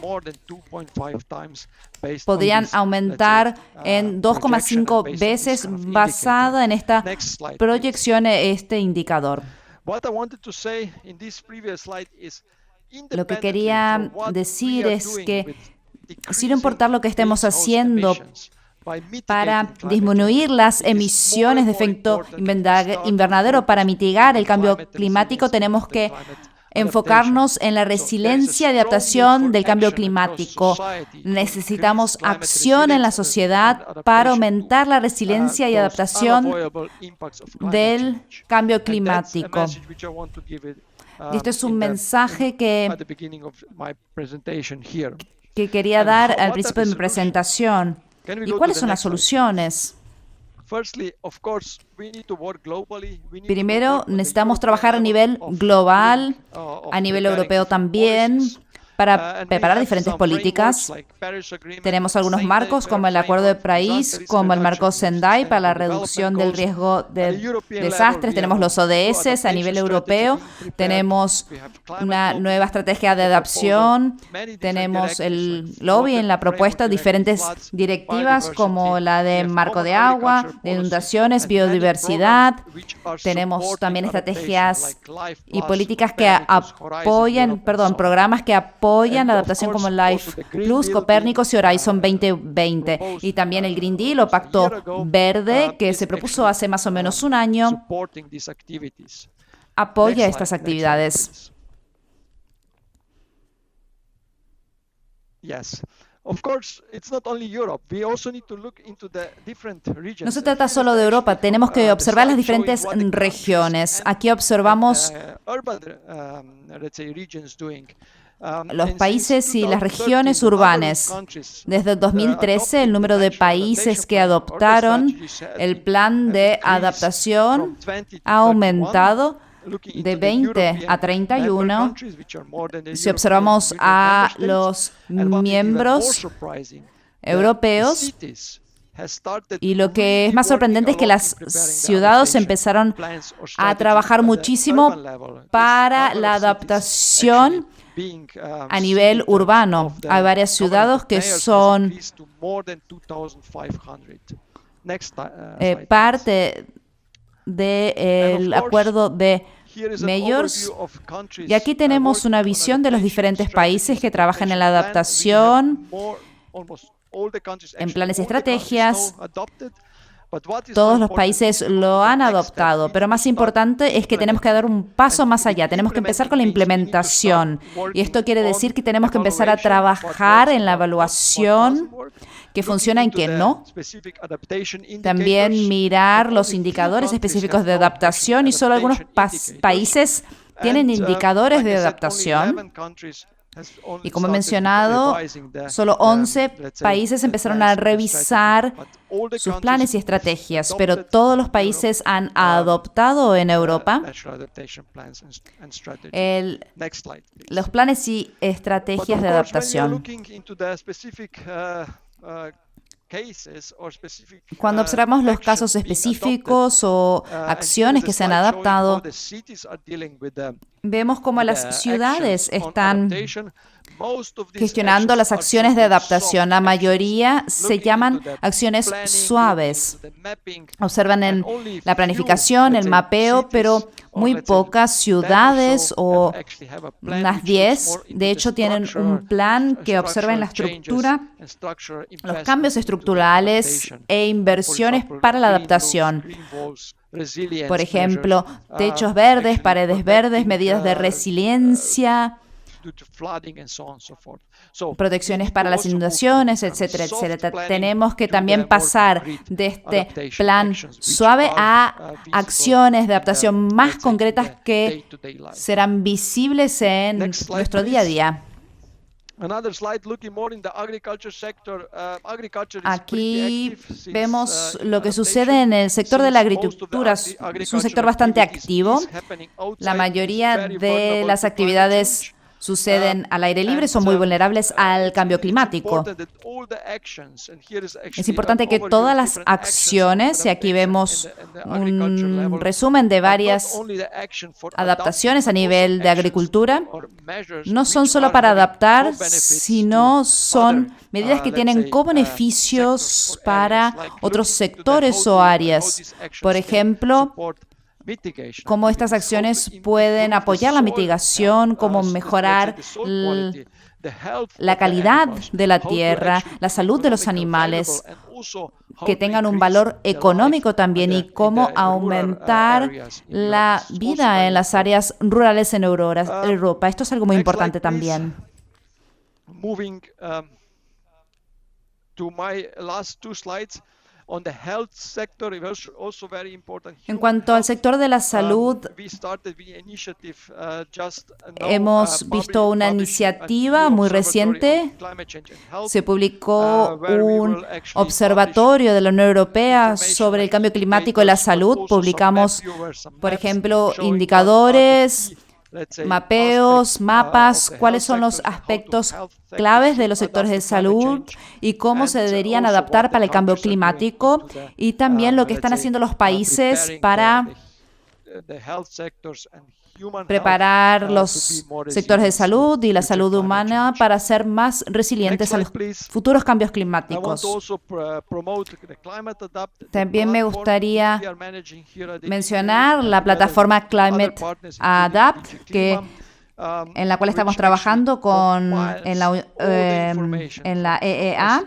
Podrían aumentar en 2,5 veces basada en esta proyección, este indicador. Lo que quería decir es que, sin importar lo que estemos haciendo para disminuir las emisiones de efecto invernadero, para mitigar el cambio climático, tenemos que enfocarnos en la resiliencia y adaptación del cambio climático. Necesitamos acción en la sociedad para aumentar la resiliencia y adaptación del cambio climático. Y este es un mensaje que quería dar al principio de mi presentación. ¿Y cuáles son las soluciones? Primero, necesitamos trabajar a nivel global, a nivel europeo también, para preparar diferentes políticas. Tenemos algunos marcos, como el Acuerdo de París, como el marco Sendai para la reducción del riesgo de desastres. Tenemos los ODS a nivel europeo. Tenemos una nueva estrategia de adaptación. Tenemos el lobby en la propuesta, diferentes directivas como la de marco de agua, de inundaciones, biodiversidad. Tenemos también estrategias y políticas que apoyan, programas que apoyan la adaptación como Life Plus, Copérnicos y Horizon 2020. Y también el Green Deal o Pacto Verde, que se propuso hace más o menos un año, apoya estas actividades. No se trata solo de Europa, tenemos que observar las diferentes regiones. Aquí observamos los países y las regiones urbanas. Desde el 2013, el número de países que adoptaron el plan de adaptación ha aumentado de 20 a 31. Si observamos a los miembros europeos, y lo que es más sorprendente es que las ciudades empezaron a trabajar muchísimo para la adaptación a nivel urbano. Hay varias ciudades que son parte del acuerdo de Mayors. Y aquí tenemos una visión de los diferentes países que trabajan en la adaptación, en planes y estrategias. Todos los países lo han adoptado, pero más importante es que tenemos que dar un paso más allá. Tenemos que empezar con la implementación. Y esto quiere decir que tenemos que empezar a trabajar en la evaluación, qué funciona y qué no. También mirar los indicadores específicos de adaptación, y solo algunos países tienen indicadores de adaptación. Y como he mencionado, solo 11 países empezaron a revisar sus planes y estrategias, pero todos los países han adoptado en Europa los planes y estrategias de adaptación. Cuando observamos los casos específicos o acciones que se han adaptado, vemos cómo las ciudades están gestionando las acciones de adaptación. La mayoría se llaman acciones suaves. Observan en la planificación, el mapeo, pero muy pocas ciudades, o unas 10, de hecho, tienen un plan que observa en la estructura los cambios estructurales e inversiones para la adaptación. Por ejemplo, techos verdes, paredes verdes, medidas de resiliencia, protecciones para las inundaciones, etcétera, etcétera. Tenemos que también pasar de este plan suave a acciones de adaptación más concretas que serán visibles en nuestro día a día. Aquí vemos lo que sucede en el sector de la agricultura. Es un sector bastante activo. La mayoría de las actividades suceden al aire libre, son muy vulnerables al cambio climático. Es importante que todas las acciones, y aquí vemos un resumen de varias adaptaciones a nivel de agricultura, no son solo para adaptar, sino son medidas que tienen co-beneficios para otros sectores o áreas. Por ejemplo, cómo estas acciones pueden apoyar la mitigación, cómo mejorar la calidad de la tierra, la salud de los animales, que tengan un valor económico también, y cómo aumentar la vida en las áreas rurales en Europa. Esto es algo muy importante también. En cuanto al sector de la salud, hemos visto una iniciativa muy reciente. Se publicó un observatorio de la Unión Europea sobre el cambio climático y la salud. Publicamos, por ejemplo, indicadores, mapeos, mapas, cuáles son los aspectos claves de los sectores de salud y cómo se deberían adaptar para el cambio climático, y también lo que están haciendo los países para preparar los sectores de salud y la salud humana para ser más resilientes a los futuros cambios climáticos. También me gustaría mencionar la plataforma Climate Adapt, en la cual estamos trabajando en la EEA,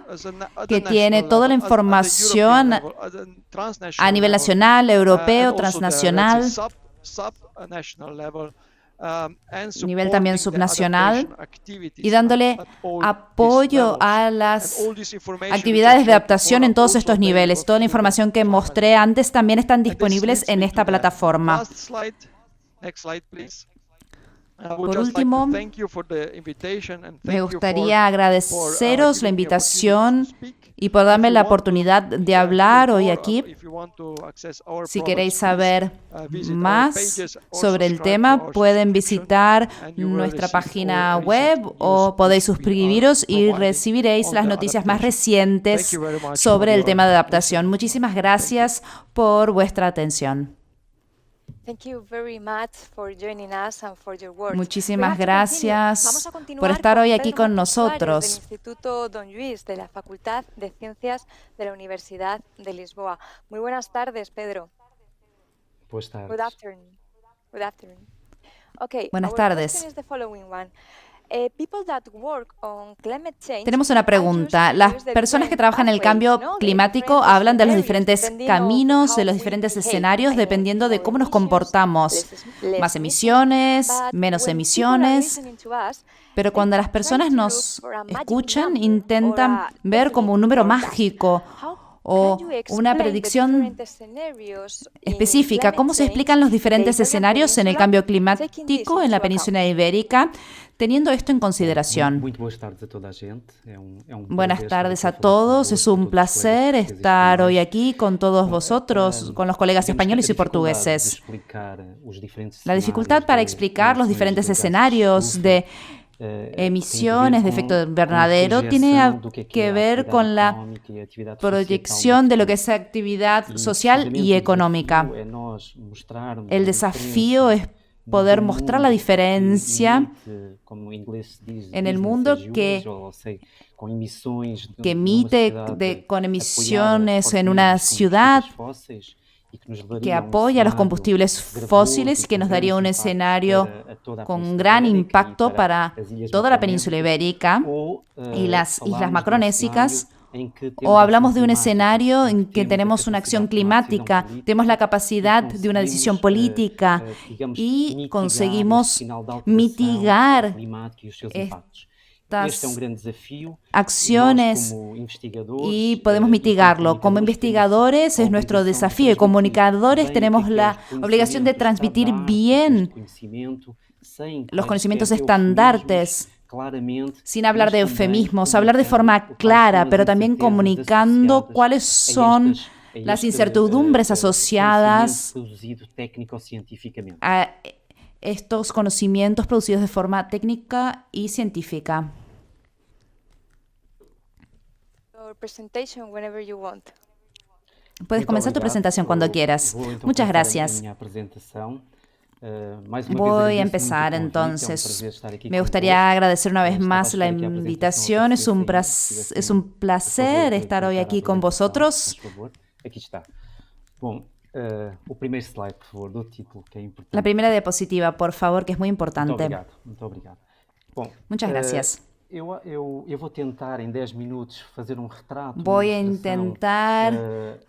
que tiene toda la información a nivel nacional, europeo, transnacional, nivel también subnacional, y dándole apoyo a las actividades de adaptación en todos estos niveles. Toda la información que mostré antes también están disponibles en esta plataforma. Por último, me gustaría agradeceros la invitación y por darme la oportunidad de hablar hoy aquí. Si queréis saber más sobre el tema, pueden visitar nuestra página web o podéis suscribiros y recibiréis las noticias más recientes sobre el tema de adaptación. Muchísimas gracias por vuestra atención. Muchísimas gracias por estar hoy aquí con nosotros. Del Instituto Don Luis de la Facultad de Ciencias de la Universidad de Lisboa. Muy buenas tardes, Pedro. Buenas tardes. Good afternoon. Okay, buenas our tardes. question is the following one. Tenemos una pregunta. Las personas que trabajan en el cambio climático hablan de los diferentes caminos, de los diferentes escenarios, dependiendo de cómo nos comportamos. Más emisiones, menos emisiones. Pero cuando las personas nos escuchan, intentan ver como un número mágico o una predicción específica. ¿Cómo se explican los diferentes escenarios en el cambio climático en la península ibérica, teniendo esto en consideración? Buenas tardes a todos. Es un placer estar hoy aquí con todos vosotros, con los colegas españoles y portugueses. La dificultad para explicar los diferentes escenarios de emisiones de efecto invernadero tiene que ver con la proyección de lo que es actividad social y económica. El desafío es poder mostrar la diferencia en el mundo que emite con emisiones en una ciudad que apoya los combustibles fósiles y que nos daría un escenario con un gran impacto para toda la península ibérica y las islas macronésicas. O hablamos de un escenario en que tenemos una acción climática, tenemos la capacidad de una decisión política y conseguimos mitigar estas acciones y podemos mitigarlo. Como investigadores es nuestro desafío y comunicadores tenemos la obligación de transmitir bien los conocimientos estandartes sin hablar de eufemismos, hablar de forma clara, pero también comunicando cuáles son las incertidumbres asociadas a estos conocimientos producidos de forma técnica y científica. Puedes comenzar tu presentación cuando quieras. Muchas gracias. Voy a empezar entonces. Me gustaría agradecer una vez más la invitación. Es un placer estar hoy aquí con vosotros. La primera diapositiva, por favor, que es muy importante. Muchas gracias. Voy a intentar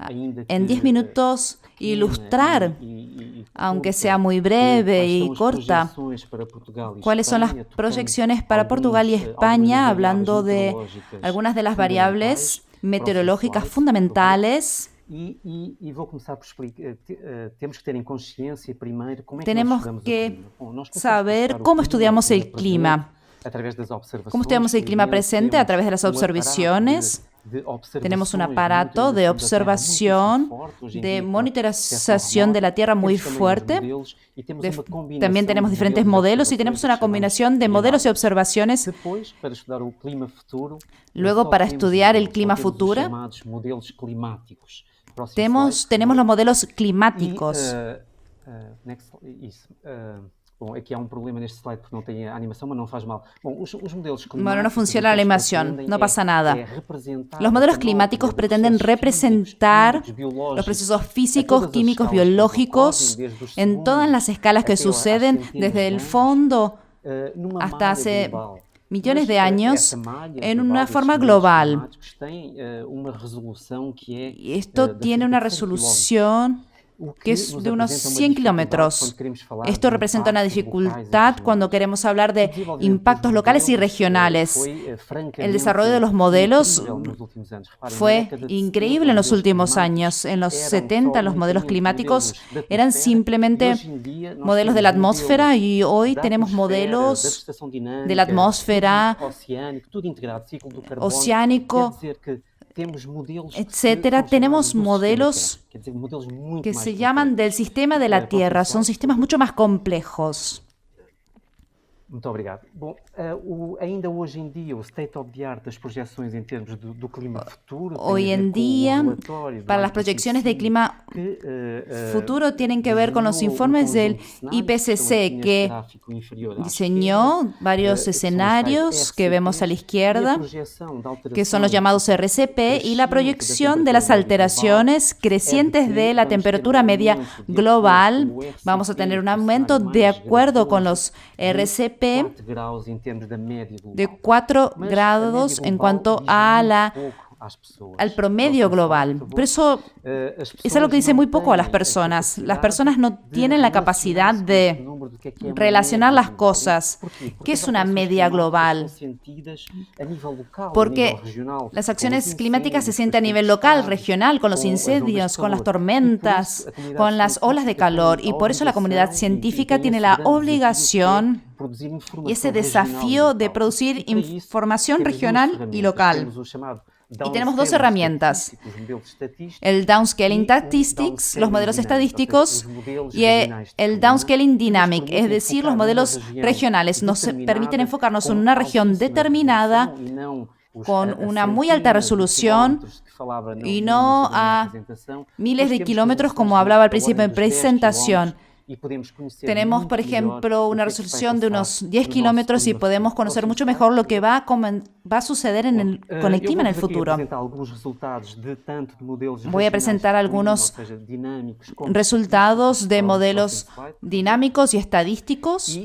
en 10 minutos ilustrar, aunque sea muy breve y corta, cuáles son las proyecciones para Portugal y España, hablando de algunas de las variables meteorológicas fundamentales. Tenemos que saber cómo estudiamos el clima. ¿Cómo estudiamos el clima presente? A través de las observaciones. Tenemos un aparato de observación, de monitorización de la Tierra muy fuerte. También tenemos diferentes modelos y tenemos una combinación de modelos y observaciones. Luego, para estudiar el clima futuro, tenemos los modelos climáticos. Aqui há problema neste slide porque não tem a animação, mas não faz mal. Os modelos climáticos, bueno, no funciona la animación, no pasa nada. Los modelos climáticos pretenden representar los procesos físicos, químicos, biológicos en todas las escalas que suceden desde el fondo hasta hace millones de años en una forma global. Y esto tiene una resolución que es de unos 100 kilómetros. Esto representa una dificultad cuando queremos hablar de impactos locales y regionales. El desarrollo de los modelos fue increíble en los últimos años. En los 70, los modelos climáticos eran simplemente modelos de la atmósfera y hoy tenemos modelos de la atmósfera, oceánico, etcétera. Tenemos modelos que se llaman del sistema de la Tierra. Son sistemas mucho más complejos. Muito obrigado. Bom, ainda hoje em dia o state of the art das projeções em termos do clima futuro. Hoy en día, para las proyecciones de clima futuro tienen que ver con los informes del IPCC, que diseñó varios escenarios que vemos a la izquierda, que son los llamados RCP, y la proyección de las alteraciones crecientes de la temperatura media global. Vamos a tener un aumento de acuerdo con los RCP de 4 grados en cuanto a al promedio global. Pero eso es algo que dice muy poco a las personas. Las personas no tienen la capacidad de relacionar las cosas. ¿Qué es una media global? Porque las acciones climáticas se sienten a nivel local, regional, con los incendios, con las tormentas, con las olas de calor. Y por eso la comunidad científica tiene la obligación y ese desafío de producir información regional y local. Y tenemos dos herramientas, el Downscaling Statistics, los modelos estadísticos, y el Downscaling Dynamic, es decir, los modelos regionales. Nos permiten enfocarnos en una región determinada con una muy alta resolución y no a miles de kilómetros como hablaba al principio en presentación. Tenemos, por ejemplo, una resolución de unos 10 kilómetros y podemos conocer mucho mejor lo que va a suceder con el clima en el futuro. Voy a presentar algunos resultados de modelos dinámicos y estadísticos.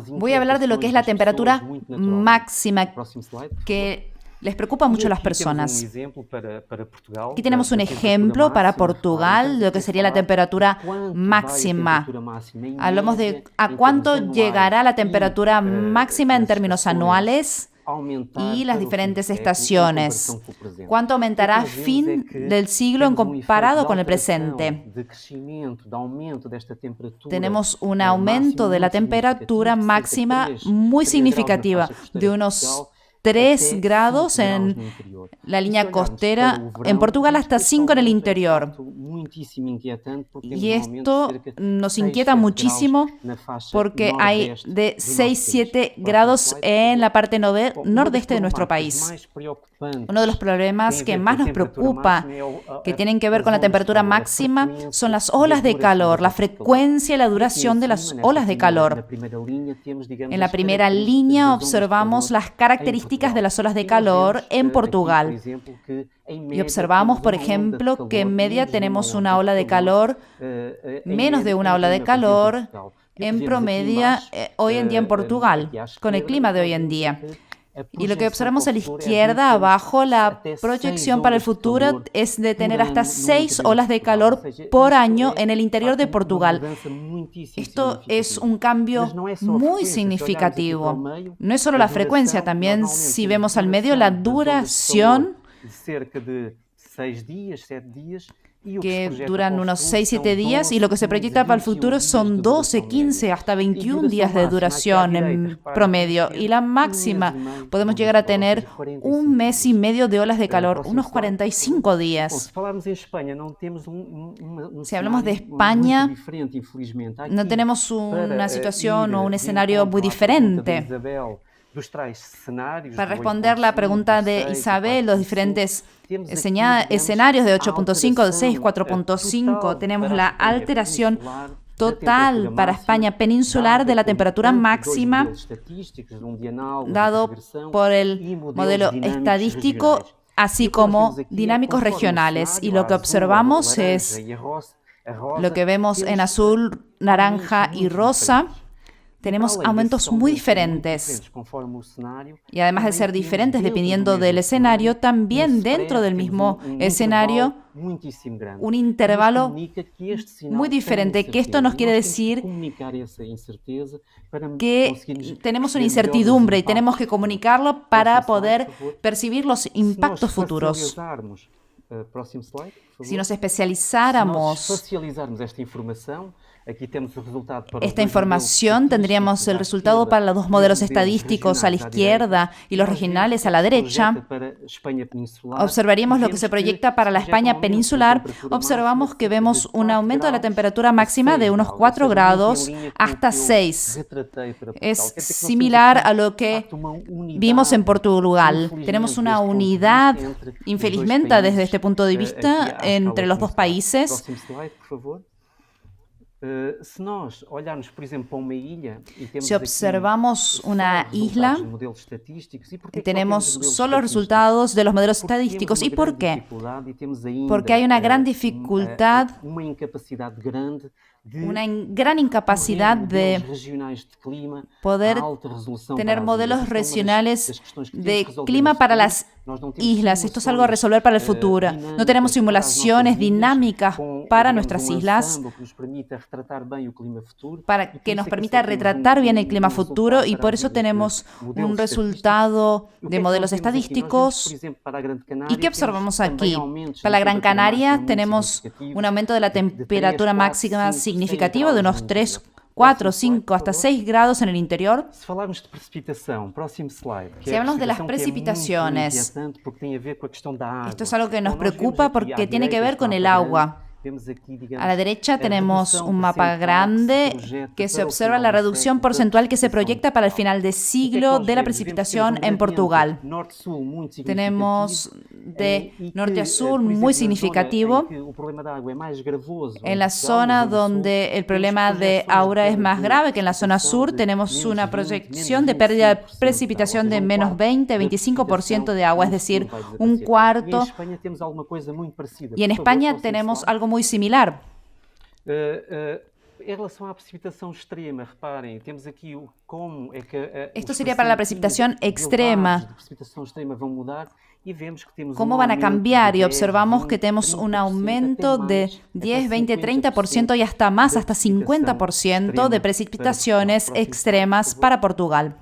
Voy a hablar de lo que es la temperatura máxima, que les preocupa mucho a las personas. Aquí tenemos un ejemplo para Portugal de lo que sería la temperatura máxima. Hablamos de a cuánto llegará la temperatura máxima en términos anuales y las diferentes estaciones. ¿Cuánto aumentará a fin del siglo en comparado con el presente? Tenemos un aumento de la temperatura máxima muy significativa, de unos 3 grados en la línea costera en Portugal hasta 5 en el interior. Y esto nos inquieta muchísimo porque hay de 6-7 grados en la parte nordeste de nuestro país. Uno de los problemas que más nos preocupa, que tienen que ver con la temperatura máxima, son las olas de calor, la frecuencia y la duración de las olas de calor. En la primera línea observamos las características de las olas de calor en Portugal. Y observamos, por ejemplo, que en media tenemos una ola de calor, menos de una ola de calor en promedio hoy en día en Portugal, con el clima de hoy en día. Y lo que observamos a la izquierda, abajo, la proyección para el futuro es de tener hasta 6 olas de calor por año en el interior de Portugal. Esto es un cambio muy significativo. No es solo la frecuencia, también si vemos al medio la duración, que duran unos 6-7 días, y lo que se proyecta para el futuro son 12, 15, hasta 21 días de duración en promedio. Y la máxima, podemos llegar a tener 1 mes y medio de olas de calor, unos 45 días. Si hablamos de España, no tenemos una situación o un escenario muy diferente. Para responder la pregunta de Isabel, los diferentes escenarios de 8.5, de 6, 4.5, tenemos la alteración total para España peninsular de la temperatura máxima dado por el modelo estadístico, así como dinámicos regionales. Y lo que observamos es lo que vemos en azul, naranja y rosa. Tenemos aumentos muy diferentes. Y además de ser diferentes dependiendo del escenario, también dentro del mismo escenario, un intervalo muy diferente. Que esto nos quiere decir que tenemos una incertidumbre y tenemos que comunicarlo para poder percibir los impactos futuros. Si nos especializáramos esta información, tendríamos el resultado para los dos modelos estadísticos a la izquierda y los regionales a la derecha. Observaríamos lo que se proyecta para la España peninsular. Observamos que vemos un aumento de la temperatura máxima de unos 4 grados hasta 6. Es similar a lo que vimos en Portugal. Tenemos una unidad, infelizmente, desde este punto de vista, entre los dos países. Si observamos una isla, tenemos solo resultados de los modelos estadísticos. ¿Y por qué? Porque hay una gran dificultad, una gran incapacidad de poder tener modelos regionales de clima para las islas. Esto es algo a resolver para el futuro. No tenemos simulaciones dinámicas para nuestras islas para que nos permita retratar bien el clima futuro, y por eso tenemos un resultado de modelos estadísticos. ¿Y qué observamos aquí? Para la Gran Canaria tenemos un aumento de la temperatura máxima significativo de unos 3, 4, 5, hasta 6 grados en el interior. Si hablamos de las precipitaciones, esto es algo que nos preocupa porque tiene que ver con el agua. A la derecha tenemos un mapa grande que se observa la reducción porcentual que se proyecta para el final de siglo de la precipitación en Portugal. Tenemos de norte a sur muy significativo. En la zona donde el problema de agua es más grave que en la zona sur, tenemos una proyección de pérdida de precipitación de menos 20-25% de agua, es decir, un cuarto. Y en España tenemos algo muy similar. Esto sería para la precipitación extrema. ¿Cómo van a cambiar? Y observamos que tenemos un aumento de 10, 20, 30% y hasta más, hasta 50% de precipitaciones extremas para Portugal.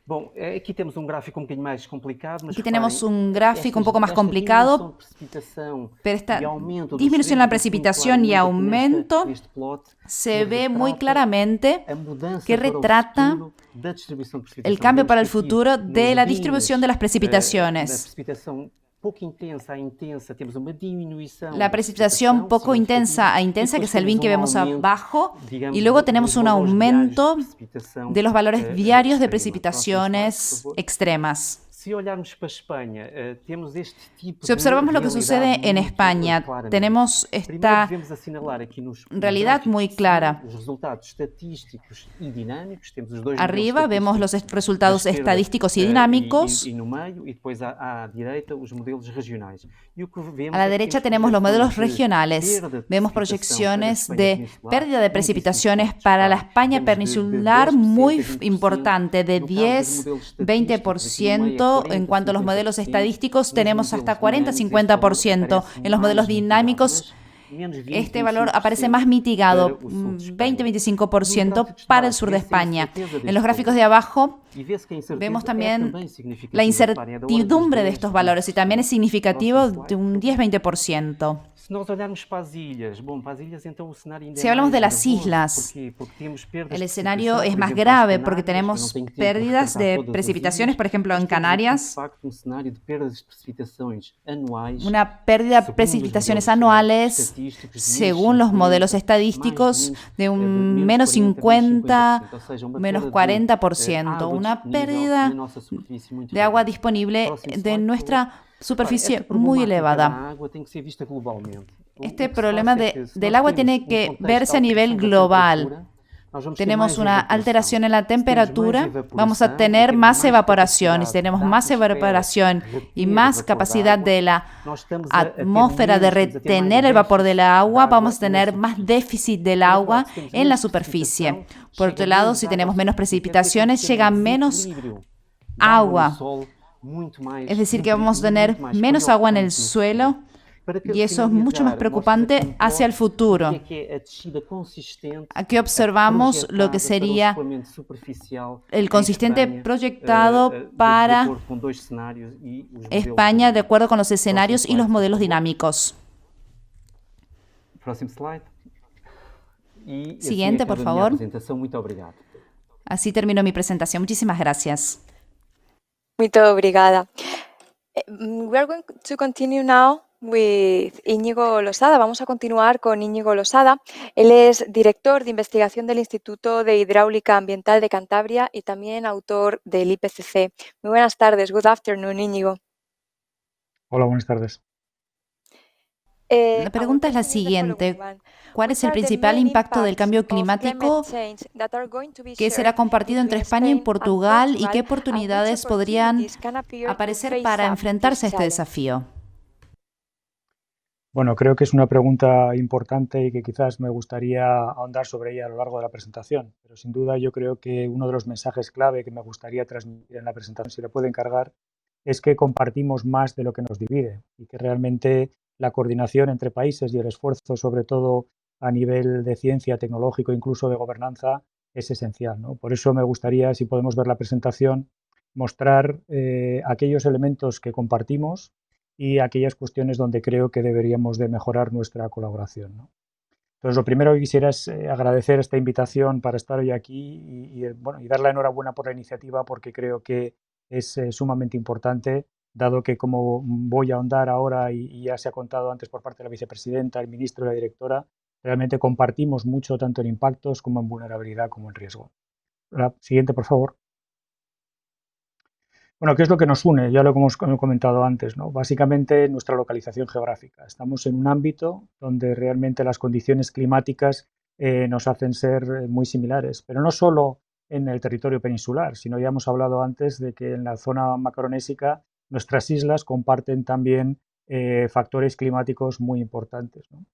Bom, aqui temos gráfico bocadinho mais complicado, mas Aquí tenemos reparem, un gráfico un poco más esta complicado, diminuição de precipitação pero esta e aumento dos disminución en la extremos do sul precipitación y claramente aqui aumento neste plot se ve muy retrata claramente a mudança que para o retrata futuro da distribuição de precipitação. el cambio Vemos para el que aqui futuro nos de la vines, distribución de las da precipitaciones. precipitação pouco intensa a intensa, temos uma diminuição La da precipitación poco intensa a intensa, que es el bin que vemos abajo, y luego tenemos un aumento de los valores diarios de precipitaciones extremas. Si olharmos para España, temos este tipo Si observamos lo que sucede en muito España, claramente. tenemos Primeiro esta devemos assinalar aqui nos realidad muy clara. os resultados estatísticos e dinâmicos. Temos os dois Arriba modelos vemos los estatísticos resultados da esquerda, estadísticos y dinámicos. e no meio, e depois à direita os modelos regionais. E o que vemos A la é que derecha temos tenemos los modelos projeções de regionales. perda de Vemos precipitação proyecciones para a Espanha de peninsular, pérdida de muito precipitaciones significativas. para la España Temos de peninsular 10% muy a 20%, importante, de no caso dos 10, modelos estatísticos, 20%. En cuanto a los modelos 40, estadísticos, 50%, tenemos hasta nos modelos 40-50%. parece En los modelos mais dinámicos, mitigado, mas menos 20, este valor 25% aparece más mitigado, para o sul de Espanha. 20-25% para el sur de España. En los gráficos de abajo E vê-se que a incerteza vemos é también também significativa. la Reparem, agora incertidumbre de dos estos valores, y también es significativo Próximo de slide. un 10-20%. Se nós olharmos para as ilhas, bom, para as ilhas então o cenário ainda Si é hablamos mais de las gravoso. islas, Porquê? Porque temos perdas el de escenario precipitação, es por más exemplo, grave nas porque Canárias, tenemos eu não tenho tempo para pérdidas retratar de todas as precipitaciones, ilhas, por ejemplo, mas en temos aqui, Canarias, de facto um cenário de perdas de precipitações anuais, una pérdida de segundo os precipitaciones modelos anuales, estatísticos, de según los 50, modelos mais estadísticos, de un menos menos 50, ou seja, uma menos perda de 40%, água una disponível pérdida na nossa superfície muito de agua grande. disponible Próximo de slide, por favor. nuestra superficie Esta muy problemática elevada. da água tem que ser vista globalmente. O Este que se problema passa é que se del nós agua temos tiene que contexto de verse a nivel alteração da global. temperatura, nós vamos ter Tenemos mais una evaporação. alteración en la Se temos temperatura, mais evaporação vamos a e tener temos más mais evaporación. Y si capacidade tenemos da más atmosfera evaporación y reter más vapor capacidad água, de la nós estamos a ter atmósfera de menos, estamos a ter retener mais el vapor del déficit agua, de água vamos a na tener más superfície. déficit del Por outro agua lado, se temos en la menos superficie. precipitação, Por chega otro lado, menos si água à tenemos menos superfície, precipitaciones, quer dizer que llega temos um menos desequilíbrio de água agua. no solo muito mais, Es decir, que muito vamos a tener mais menos agua en el preocupante no suelo. futuro. Para que, Y eso es mucho más finalizar, preocupante mostra aqui hacia el futuro. o que é a descida consistente Aquí observamos lo que projetada sería para o escoamento superficial el em consistente Espanha, proyectado de para acordo com dois cenários e os modelos España de dinámicos. acuerdo con los escenarios y los slide, modelos por favor. dinámicos. Próximo slide. E assim Siguiente, acaba por a minha favor. apresentação. Muito obrigado. Así termino mi presentación. Muchísimas gracias. Muito obrigada. We are going to continue now with Íñigo Losada. Vamos a continuar con Íñigo Losada. Él es director de investigación del Instituto de Hidráulica Ambiental de Cantabria y también autor del IPCC. Muy buenas tardes. Good afternoon, Íñigo. Hola, buenas tardes. La pregunta es la siguiente. ¿Cuál es el principal impacto del cambio climático que será compartido entre España y Portugal y qué oportunidades podrían aparecer para enfrentarse a este desafío? Bueno, creo que es una pregunta importante y que quizás me gustaría ahondar sobre ella a lo largo de la presentación, pero sin duda yo creo que uno de los mensajes clave que me gustaría transmitir en la presentación, si le puedo encargar, es que compartimos más de lo que nos divide y que realmente la coordinación entre países y el esfuerzo, sobre todo a nivel de ciencia, tecnológico, incluso de gobernanza, es esencial, ¿no? Por eso me gustaría, si podemos ver la presentación, mostrar aquellos elementos que compartimos y aquellas cuestiones donde creo que deberíamos de mejorar nuestra colaboración, ¿no? Entonces, lo primero que quisiera es agradecer esta invitación para estar hoy aquí y dar la enhorabuena por la iniciativa, porque creo que es sumamente importante, dado que, como voy a ahondar ahora y ya se ha contado antes por parte de la vicepresidenta, el ministro y la directora, realmente compartimos mucho tanto en impactos como en vulnerabilidad como en riesgo. La siguiente, por favor. Bueno, ¿qué es lo que nos une? Ya lo hemos comentado antes, ¿no? Básicamente nuestra localización geográfica. Estamos en un ámbito donde realmente las condiciones climáticas nos hacen ser muy similares, pero no solo en el territorio peninsular, sino ya hemos hablado antes de que en la zona macronésica nuestras islas comparten también factores climáticos muy importantes, ¿no?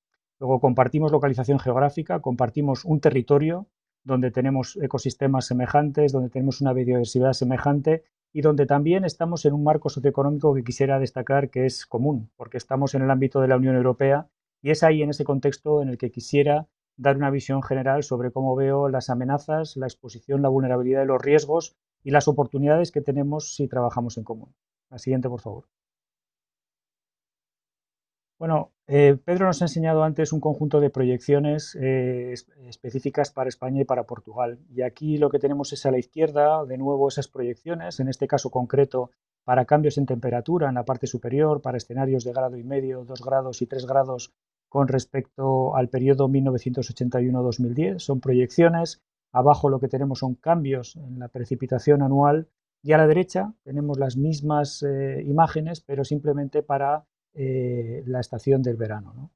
Luego compartimos localización geográfica, compartimos un territorio donde tenemos ecosistemas semejantes, donde tenemos una biodiversidad semejante y donde también estamos en un marco socioeconómico que quisiera destacar que es común, porque estamos en el ámbito de la Unión Europea y es ahí, en ese contexto, en el que quisiera dar una visión general sobre cómo veo las amenazas, la exposición, la vulnerabilidad y los riesgos y las oportunidades que tenemos si trabajamos en común. La siguiente, por favor. Bueno, Pedro nos ha enseñado antes un conjunto de proyecciones específicas para España y para Portugal. Y aquí lo que tenemos es a la izquierda, de nuevo, esas proyecciones, en este caso concreto, para cambios en temperatura en la parte superior, para escenarios de 1,5 grados, 2 grados y 3 grados con respecto al periodo 1981-2010. Son proyecciones. Abajo lo que tenemos son cambios en la precipitación anual. Y a la derecha tenemos las mismas imágenes, pero simplemente para la estación del verano, ¿no?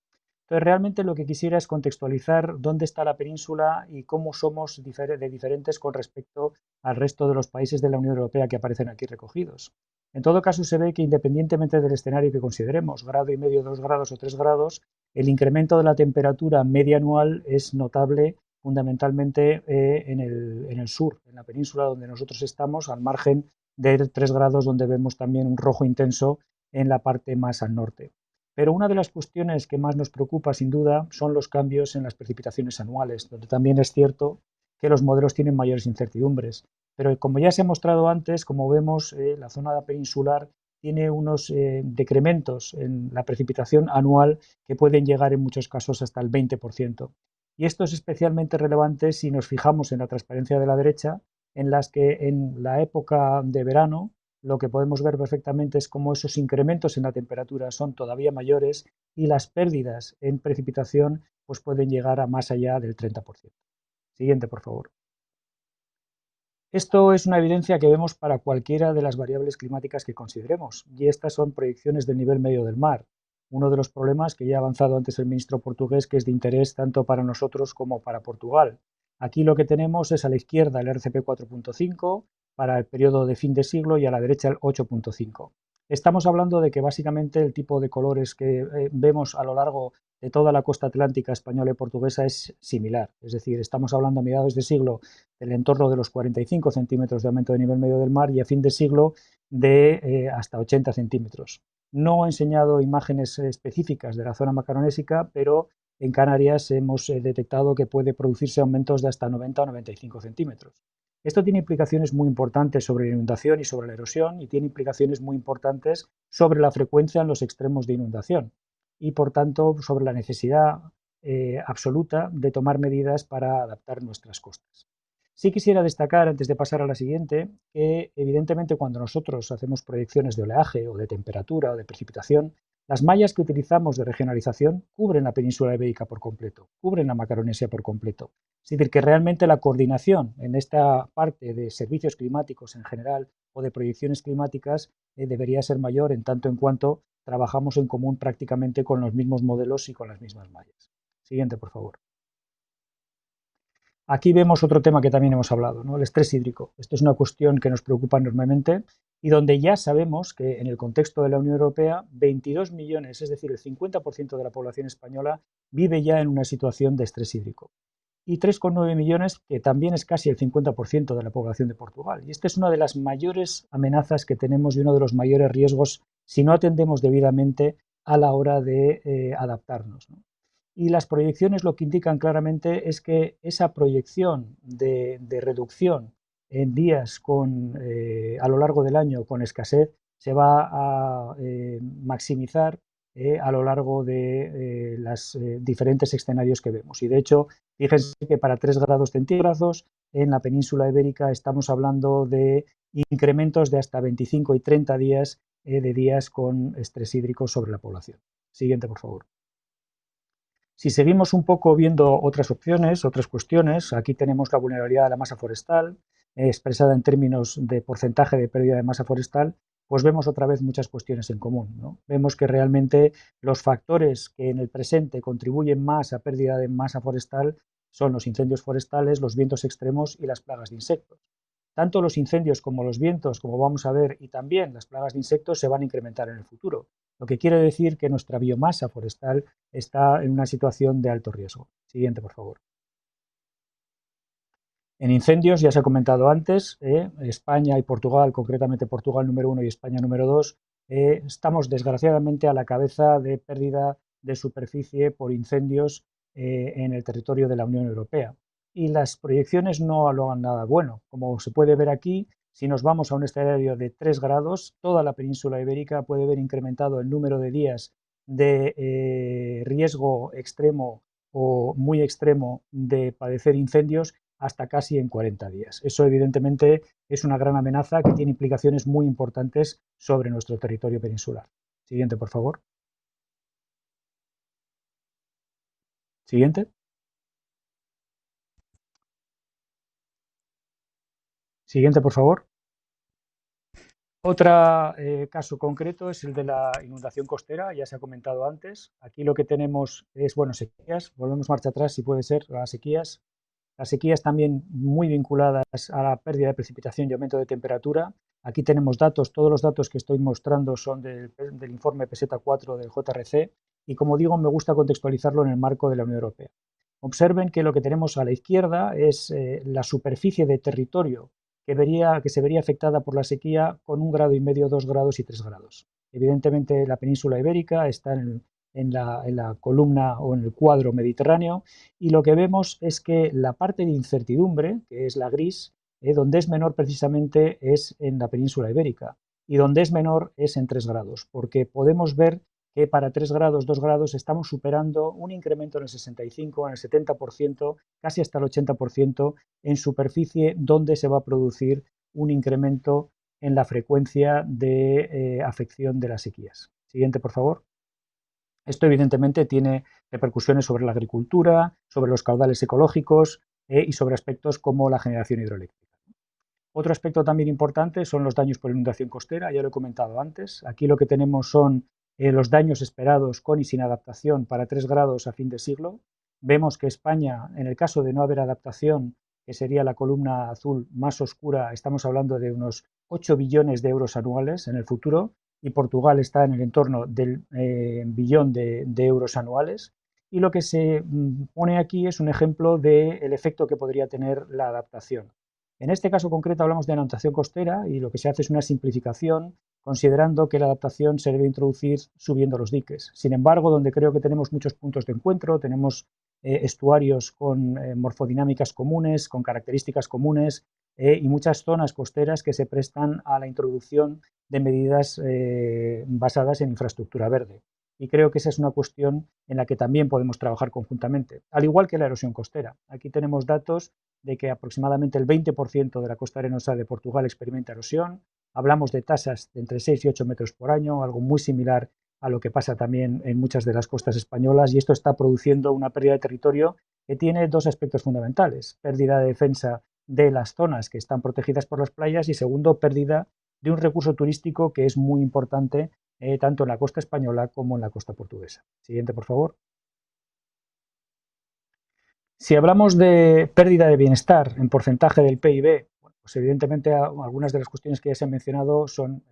Entonces, realmente lo que quisiera es contextualizar dónde está la península y cómo somos de diferentes con respecto al resto de los países de la Unión Europea que aparecen aquí recogidos. En todo caso, se ve que independientemente del escenario que consideremos, 1,5 grados, 2 grados o 3 grados, el incremento de la temperatura media anual es notable fundamentalmente en el sur, en la península donde nosotros estamos, al margen de 3 grados, donde vemos también un rojo intenso en la parte más al norte. Pero una de las cuestiones que más nos preocupa, sin duda, son los cambios en las precipitaciones anuales, donde también es cierto que los modelos tienen mayores incertidumbres. Pero como ya se ha mostrado antes, como vemos, la zona peninsular tiene unos decrementos en la precipitación anual que pueden llegar en muchos casos hasta el 20%. Y esto es especialmente relevante si nos fijamos en la transparencia de la derecha, en las que en la época de verano lo que podemos ver perfectamente es cómo esos incrementos en la temperatura son todavía mayores y las pérdidas en precipitación pues pueden llegar a más allá del 30%. Siguiente, por favor. Esto es una evidencia que vemos para cualquiera de las variables climáticas que consideremos, y estas son proyecciones del nivel medio del mar. Uno de los problemas que ya ha avanzado antes el ministro portugués, que es de interés tanto para nosotros como para Portugal. Aquí lo que tenemos es a la izquierda el RCP 4.5 para el periodo de fin de siglo y a la derecha el 8.5. Estamos hablando de que básicamente el tipo de colores que vemos a lo largo de toda la costa atlántica española y portuguesa es similar. Es decir, estamos hablando a mediados de siglo del entorno de los 45 centímetros de aumento de nivel medio del mar y a fin de siglo de hasta 80 centímetros. No he enseñado imágenes específicas de la zona macaronésica, pero en Canarias hemos detectado que puede producirse aumentos de hasta 90 o 95 centímetros. Esto tiene implicaciones muy importantes sobre la inundación y sobre la erosión, y tiene implicaciones muy importantes sobre la frecuencia en los extremos de inundación y, por tanto, sobre la necesidad absoluta de tomar medidas para adaptar nuestras costas. Sí quisiera destacar, antes de pasar a la siguiente, que evidentemente cuando nosotros hacemos proyecciones de oleaje o de temperatura o de precipitación, las mallas que utilizamos de regionalización cubren la península ibérica por completo, cubren la Macaronesia por completo. Es decir, que realmente la coordinación en esta parte de servicios climáticos en general o de proyecciones climáticas debería ser mayor en tanto en cuanto trabajamos en común prácticamente con los mismos modelos y con las mismas mallas. Siguiente, por favor. Aquí vemos otro tema que también hemos hablado, ¿no? El estrés hídrico. Esto es una cuestión que nos preocupa enormemente y donde ya sabemos que en el contexto de la Unión Europea 22 millones, es decir, el 50% de la población española, vive ya en una situación de estrés hídrico. Y 3,9 millones, que también es casi el 50% de la población de Portugal. Y esta es una de las mayores amenazas que tenemos y uno de los mayores riesgos si no atendemos debidamente a la hora de adaptarnos, ¿no? Y las proyecciones lo que indican claramente es que esa proyección de reducción en días a lo largo del año con escasez se va a maximizar a lo largo de los diferentes escenarios que vemos. Y de hecho, fíjense que para 3 grados centígrados en la península ibérica estamos hablando de incrementos de hasta 25 y 30 días de días con estrés hídrico sobre la población. Siguiente, por favor. Si seguimos un poco viendo otras opciones, otras cuestiones, aquí tenemos la vulnerabilidad de la masa forestal, expresada en términos de porcentaje de pérdida de masa forestal, pues vemos otra vez muchas cuestiones en común, ¿no? Vemos que realmente los factores que en el presente contribuyen más a pérdida de masa forestal son los incendios forestales, los vientos extremos y las plagas de insectos. Tanto los incendios como los vientos, como vamos a ver, y también las plagas de insectos se van a incrementar en el futuro, lo que quiere decir que nuestra biomasa forestal está en una situación de alto riesgo. Siguiente, por favor. En incendios, ya se ha comentado antes, España y Portugal, concretamente Portugal número 1 y España número 2, estamos desgraciadamente a la cabeza de pérdida de superficie por incendios en el territorio de la Unión Europea. Y las proyecciones no lo hagan nada bueno. Como se puede ver aquí, Si nos vamos a un escenario de 3 grados, toda la península ibérica puede ver incrementado el número de días de riesgo extremo o muy extremo de padecer incendios hasta casi en 40 días. Eso evidentemente es una gran amenaza que tiene implicaciones muy importantes sobre nuestro territorio peninsular. Siguiente, por favor. Siguiente. Siguiente, por favor. Otro caso concreto es el de la inundación costera, ya se ha comentado antes. Aquí lo que tenemos es, bueno, sequías. Volvemos marcha atrás, si puede ser, las sequías. Las sequías también muy vinculadas a la pérdida de precipitación y aumento de temperatura. Aquí tenemos datos, todos los datos que estoy mostrando son del informe PESETA 4 del JRC y, como digo, me gusta contextualizarlo en el marco de la Unión Europea. Observen que lo que tenemos a la izquierda es la superficie de territorio que se vería afectada por la sequía con 1,5 grados, 2 grados y 3 grados. Evidentemente la península ibérica está en la columna o en el cuadro mediterráneo y lo que vemos es que la parte de incertidumbre, que es la gris, donde es menor precisamente es en la península ibérica y donde es menor es en 3 grados, porque podemos ver que para 3 grados, 2 grados estamos superando un incremento en el 65, en el 70%, casi hasta el 80% en superficie donde se va a producir un incremento en la frecuencia de afección de las sequías. Siguiente, por favor. Esto evidentemente tiene repercusiones sobre la agricultura, sobre los caudales ecológicos y sobre aspectos como la generación hidroeléctrica. Otro aspecto también importante son los daños por inundación costera, ya lo he comentado antes. Aquí lo que tenemos son los daños esperados con y sin adaptación para 3 grados a fin de siglo. Vemos que España, en el caso de no haber adaptación, que sería la columna azul más oscura, estamos hablando de unos 8 billones de euros anuales en el futuro, y Portugal está en el entorno del billón de euros anuales. Y lo que se pone aquí es un ejemplo del efecto que podría tener la adaptación. En este caso concreto hablamos de adaptación costera y lo que se hace es una simplificación considerando que la adaptación se debe introducir subiendo los diques. Sin embargo, donde creo que tenemos muchos puntos de encuentro, tenemos estuarios con morfodinámicas comunes, con características comunes y muchas zonas costeras que se prestan a la introducción de medidas basadas en infraestructura verde. Y creo que esa es una cuestión en la que también podemos trabajar conjuntamente, al igual que la erosión costera. Aquí tenemos datos de que aproximadamente el 20% de la costa arenosa de Portugal experimenta erosión. Hablamos de tasas de entre 6 y 8 metros por año, algo muy similar a lo que pasa también en muchas de las costas españolas, y esto está produciendo una pérdida de territorio que tiene dos aspectos fundamentales: pérdida de defensa de las zonas que están protegidas por las playas y, segundo, pérdida de un recurso turístico que es muy importante tanto en la costa española como en la costa portuguesa. Siguiente, por favor. Si hablamos de pérdida de bienestar en porcentaje del PIB, bueno, pues evidentemente algunas de las cuestiones que ya se han mencionado son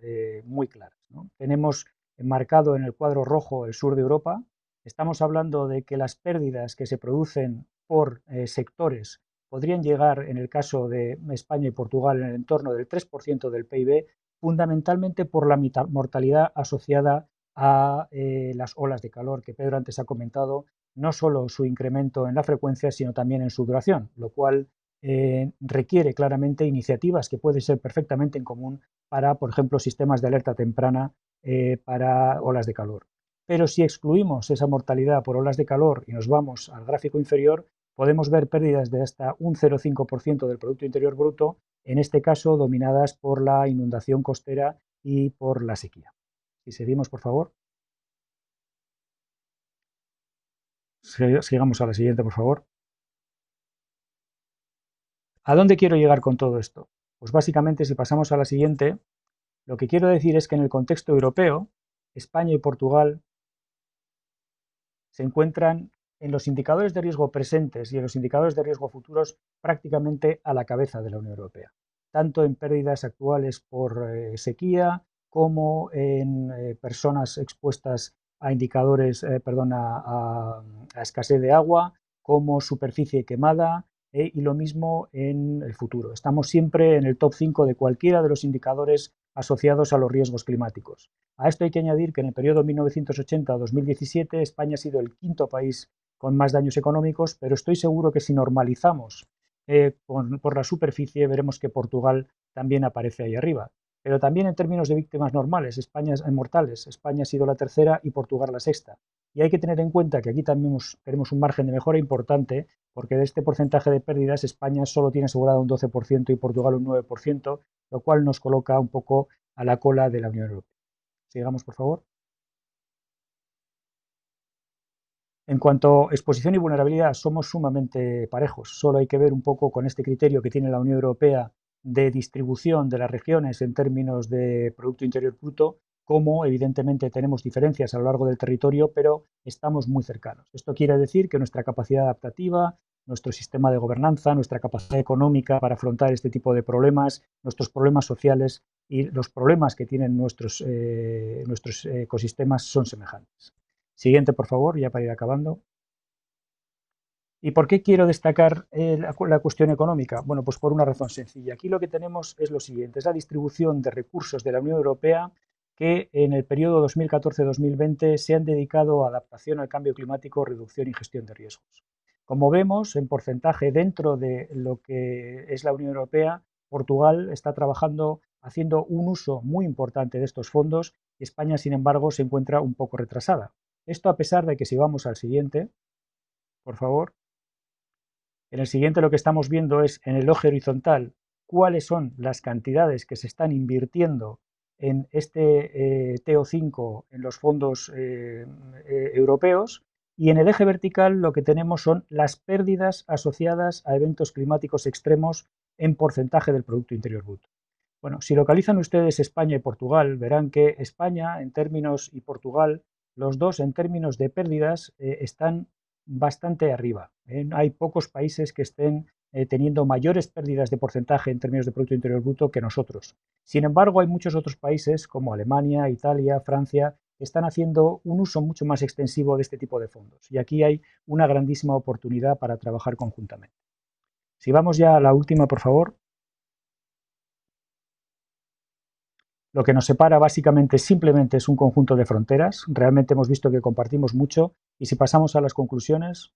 muy claras, ¿no? Tenemos marcado en el cuadro rojo el sur de Europa. Estamos hablando de que las pérdidas que se producen por sectores podrían llegar, en el caso de España y Portugal, en el entorno del 3% del PIB, fundamentalmente por la mortalidad asociada a las olas de calor que Pedro antes ha comentado, no solo su incremento en la frecuencia, sino también en su duración, lo cual requiere claramente iniciativas que pueden ser perfectamente en común para, por ejemplo, sistemas de alerta temprana para olas de calor. Pero si excluimos esa mortalidad por olas de calor y nos vamos al gráfico inferior, podemos ver pérdidas de hasta un 0,5% del Producto Interior Bruto, en este caso dominadas por la inundación costera y por la sequía. Si seguimos, por favor. Sigamos a la siguiente, por favor. ¿A dónde quiero llegar con todo esto? Pues básicamente, si pasamos a la siguiente, lo que quiero decir es que en el contexto europeo, España y Portugal se encuentran en los indicadores de riesgo presentes y en los indicadores de riesgo futuros prácticamente a la cabeza de la Unión Europea, tanto en pérdidas actuales por sequía como en personas expuestas a indicadores, a escasez de agua, como superficie quemada y lo mismo en el futuro. Estamos siempre en el top 5 de cualquiera de los indicadores asociados a los riesgos climáticos. A esto hay que añadir que en el periodo 1980-2017 España ha sido el quinto país con más daños económicos, pero estoy seguro que si normalizamos por la superficie, veremos que Portugal también aparece ahí arriba. Pero también en términos de víctimas normales, mortales, España ha sido la tercera y Portugal la sexta. Y hay que tener en cuenta que aquí también tenemos un margen de mejora importante, porque de este porcentaje de pérdidas España solo tiene asegurado un 12% y Portugal un 9%, lo cual nos coloca un poco a la cola de la Unión Europea. Sigamos, por favor. En cuanto a exposición y vulnerabilidad, somos sumamente parejos. Solo hay que ver un poco con este criterio que tiene la Unión Europea de distribución de las regiones en términos de Producto Interior Bruto, cómo evidentemente tenemos diferencias a lo largo del territorio, pero estamos muy cercanos. Esto quiere decir que nuestra capacidad adaptativa, nuestro sistema de gobernanza, nuestra capacidad económica para afrontar este tipo de problemas, nuestros problemas sociales y los problemas que tienen nuestros ecosistemas son semejantes. Siguiente, por favor, ya para ir acabando. ¿Y por qué quiero destacar la cuestión económica? Bueno, pues por una razón sencilla. Aquí lo que tenemos es lo siguiente, es la distribución de recursos de la Unión Europea que en el periodo 2014-2020 se han dedicado a adaptación al cambio climático, reducción y gestión de riesgos. Como vemos, en porcentaje dentro de lo que es la Unión Europea, Portugal está trabajando, haciendo un uso muy importante de estos fondos y España, sin embargo, se encuentra un poco retrasada. Esto a pesar de que si vamos al siguiente, por favor. En el siguiente lo que estamos viendo es en el eje horizontal cuáles son las cantidades que se están invirtiendo en este TO5 en los fondos europeos y en el eje vertical lo que tenemos son las pérdidas asociadas a eventos climáticos extremos en porcentaje del Producto Interior Bruto. Bueno, si localizan ustedes España y Portugal, verán que España en términos y Portugal, los dos en términos de pérdidas están bastante arriba. Hay pocos países que estén teniendo mayores pérdidas de porcentaje en términos de Producto Interior Bruto que nosotros. Sin embargo, hay muchos otros países como Alemania, Italia, Francia, que están haciendo un uso mucho más extensivo de este tipo de fondos. Y aquí hay una grandísima oportunidad para trabajar conjuntamente. Si vamos ya a la última, por favor. Lo que nos separa básicamente simplemente es un conjunto de fronteras. Realmente hemos visto que compartimos mucho. Y si pasamos a las conclusiones.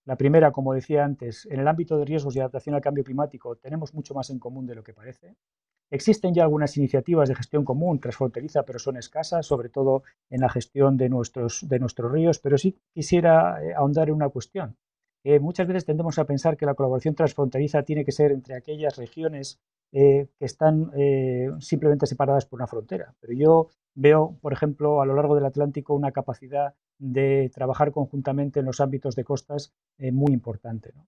La primera, como decía antes, en el ámbito de riesgos y adaptación al cambio climático tenemos mucho más en común de lo que parece. Existen ya algunas iniciativas de gestión común transfronteriza, pero son escasas, sobre todo en la gestión de nuestros ríos, pero sí quisiera ahondar en una cuestión. Muchas veces tendemos a pensar que la colaboración transfronteriza tiene que ser entre aquellas regiones que están simplemente separadas por una frontera, pero yo veo, por ejemplo, a lo largo del Atlántico una capacidad de trabajar conjuntamente en los ámbitos de costas muy importante, ¿no?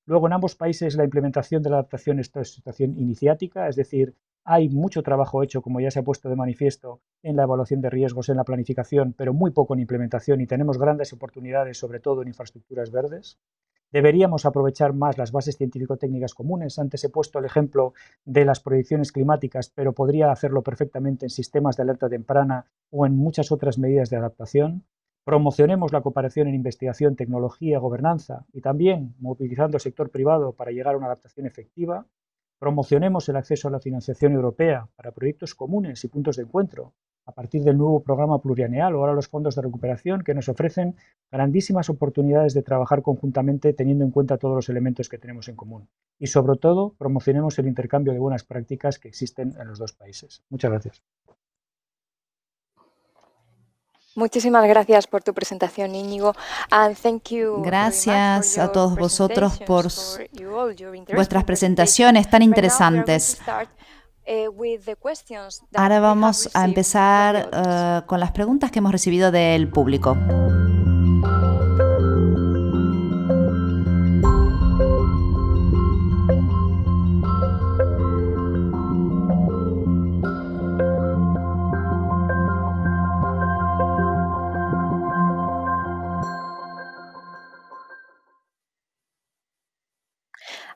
Luego, en ambos países la implementación de la adaptación es una situación iniciática, es decir, hay mucho trabajo hecho, como ya se ha puesto de manifiesto, en la evaluación de riesgos, en la planificación, pero muy poco en implementación y tenemos grandes oportunidades, sobre todo en infraestructuras verdes. Deberíamos aprovechar más las bases científico-técnicas comunes. Antes he puesto el ejemplo de las proyecciones climáticas, pero podría hacerlo perfectamente en sistemas de alerta temprana o en muchas otras medidas de adaptación. Promocionemos la cooperación en investigación, tecnología, gobernanza y también movilizando el sector privado para llegar a una adaptación efectiva. Promocionemos el acceso a la financiación europea para proyectos comunes y puntos de encuentro a partir del nuevo programa plurianual o ahora los fondos de recuperación que nos ofrecen grandísimas oportunidades de trabajar conjuntamente teniendo en cuenta todos los elementos que tenemos en común. Y sobre todo, promocionemos el intercambio de buenas prácticas que existen en los dos países. Muchas gracias. Muchísimas gracias por tu presentación, Íñigo. Gracias a todos vosotros por vuestras presentaciones tan interesantes. Ahora vamos a empezar con las preguntas que hemos recibido del público.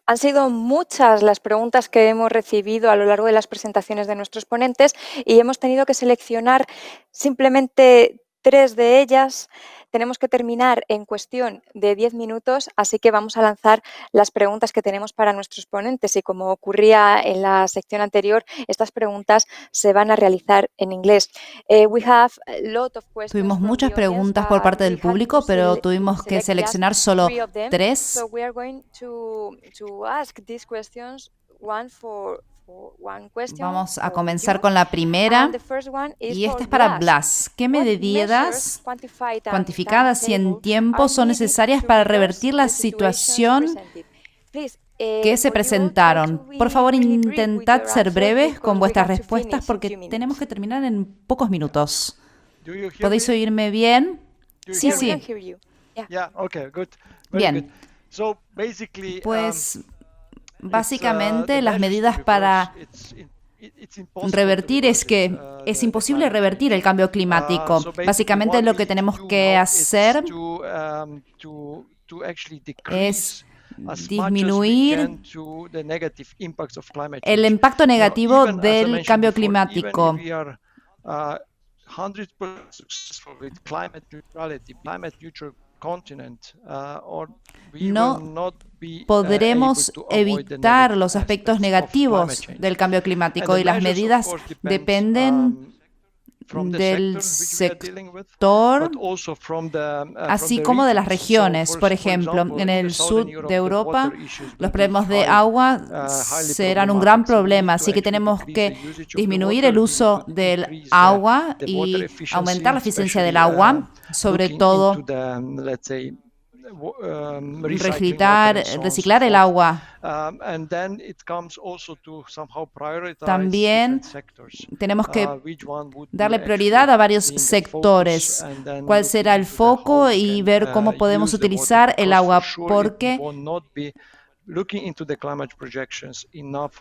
Han sido muchas las preguntas que hemos recibido a lo largo de las presentaciones de nuestros ponentes y hemos tenido que seleccionar simplemente 3 de ellas. Tenemos que terminar en cuestión de 10 minutos, así que vamos a lanzar las preguntas que tenemos para nuestros ponentes y como ocurría en la sección anterior, estas preguntas se van a realizar en inglés. Tuvimos muchas preguntas por parte del público, pero tuvimos que seleccionar solo 3. Vamos a comenzar con la primera, y esta es para Blas. ¿Qué medidas cuantificadas y en tiempo son necesarias para revertir la situación que se presentaron? Por favor, intentad ser breves con vuestras respuestas porque tenemos que terminar en pocos minutos. ¿Podéis oírme bien? Sí, sí. Yeah, okay, good. Bien. So basically, Pues básicamente las medidas para revertir es que es imposible revertir el cambio climático. Básicamente lo que tenemos que hacer es disminuir el impacto negativo del cambio climático. No podremos evitar los aspectos negativos del cambio climático y las medidas dependen del sector, así como de las regiones. Por ejemplo, en el sur de Europa, los problemas de agua serán un gran problema, así que tenemos que disminuir el uso del agua y aumentar la eficiencia del agua, sobre todo reciclar el agua. También tenemos que darle prioridad a varios sectores. ¿Cuál será el foco? Y ver cómo podemos utilizar el agua, porque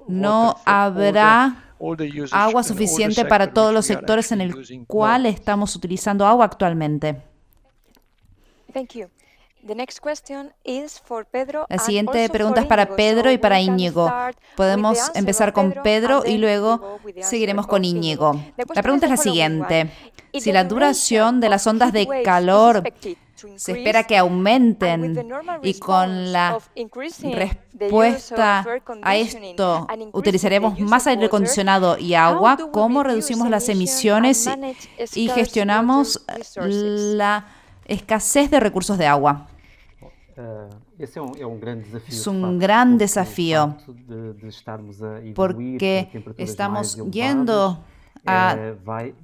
no habrá agua suficiente para todos los sectores en el cual estamos utilizando agua actualmente. La siguiente pregunta es para Pedro y para Íñigo. Podemos empezar con Pedro y luego seguiremos con Íñigo. La pregunta es la siguiente. Si la duración de las ondas de calor se espera que aumenten y con la respuesta a esto utilizaremos más aire acondicionado y agua, ¿cómo reducimos las emisiones y gestionamos la escasez de recursos de agua? Es un gran desafío porque estamos yendo a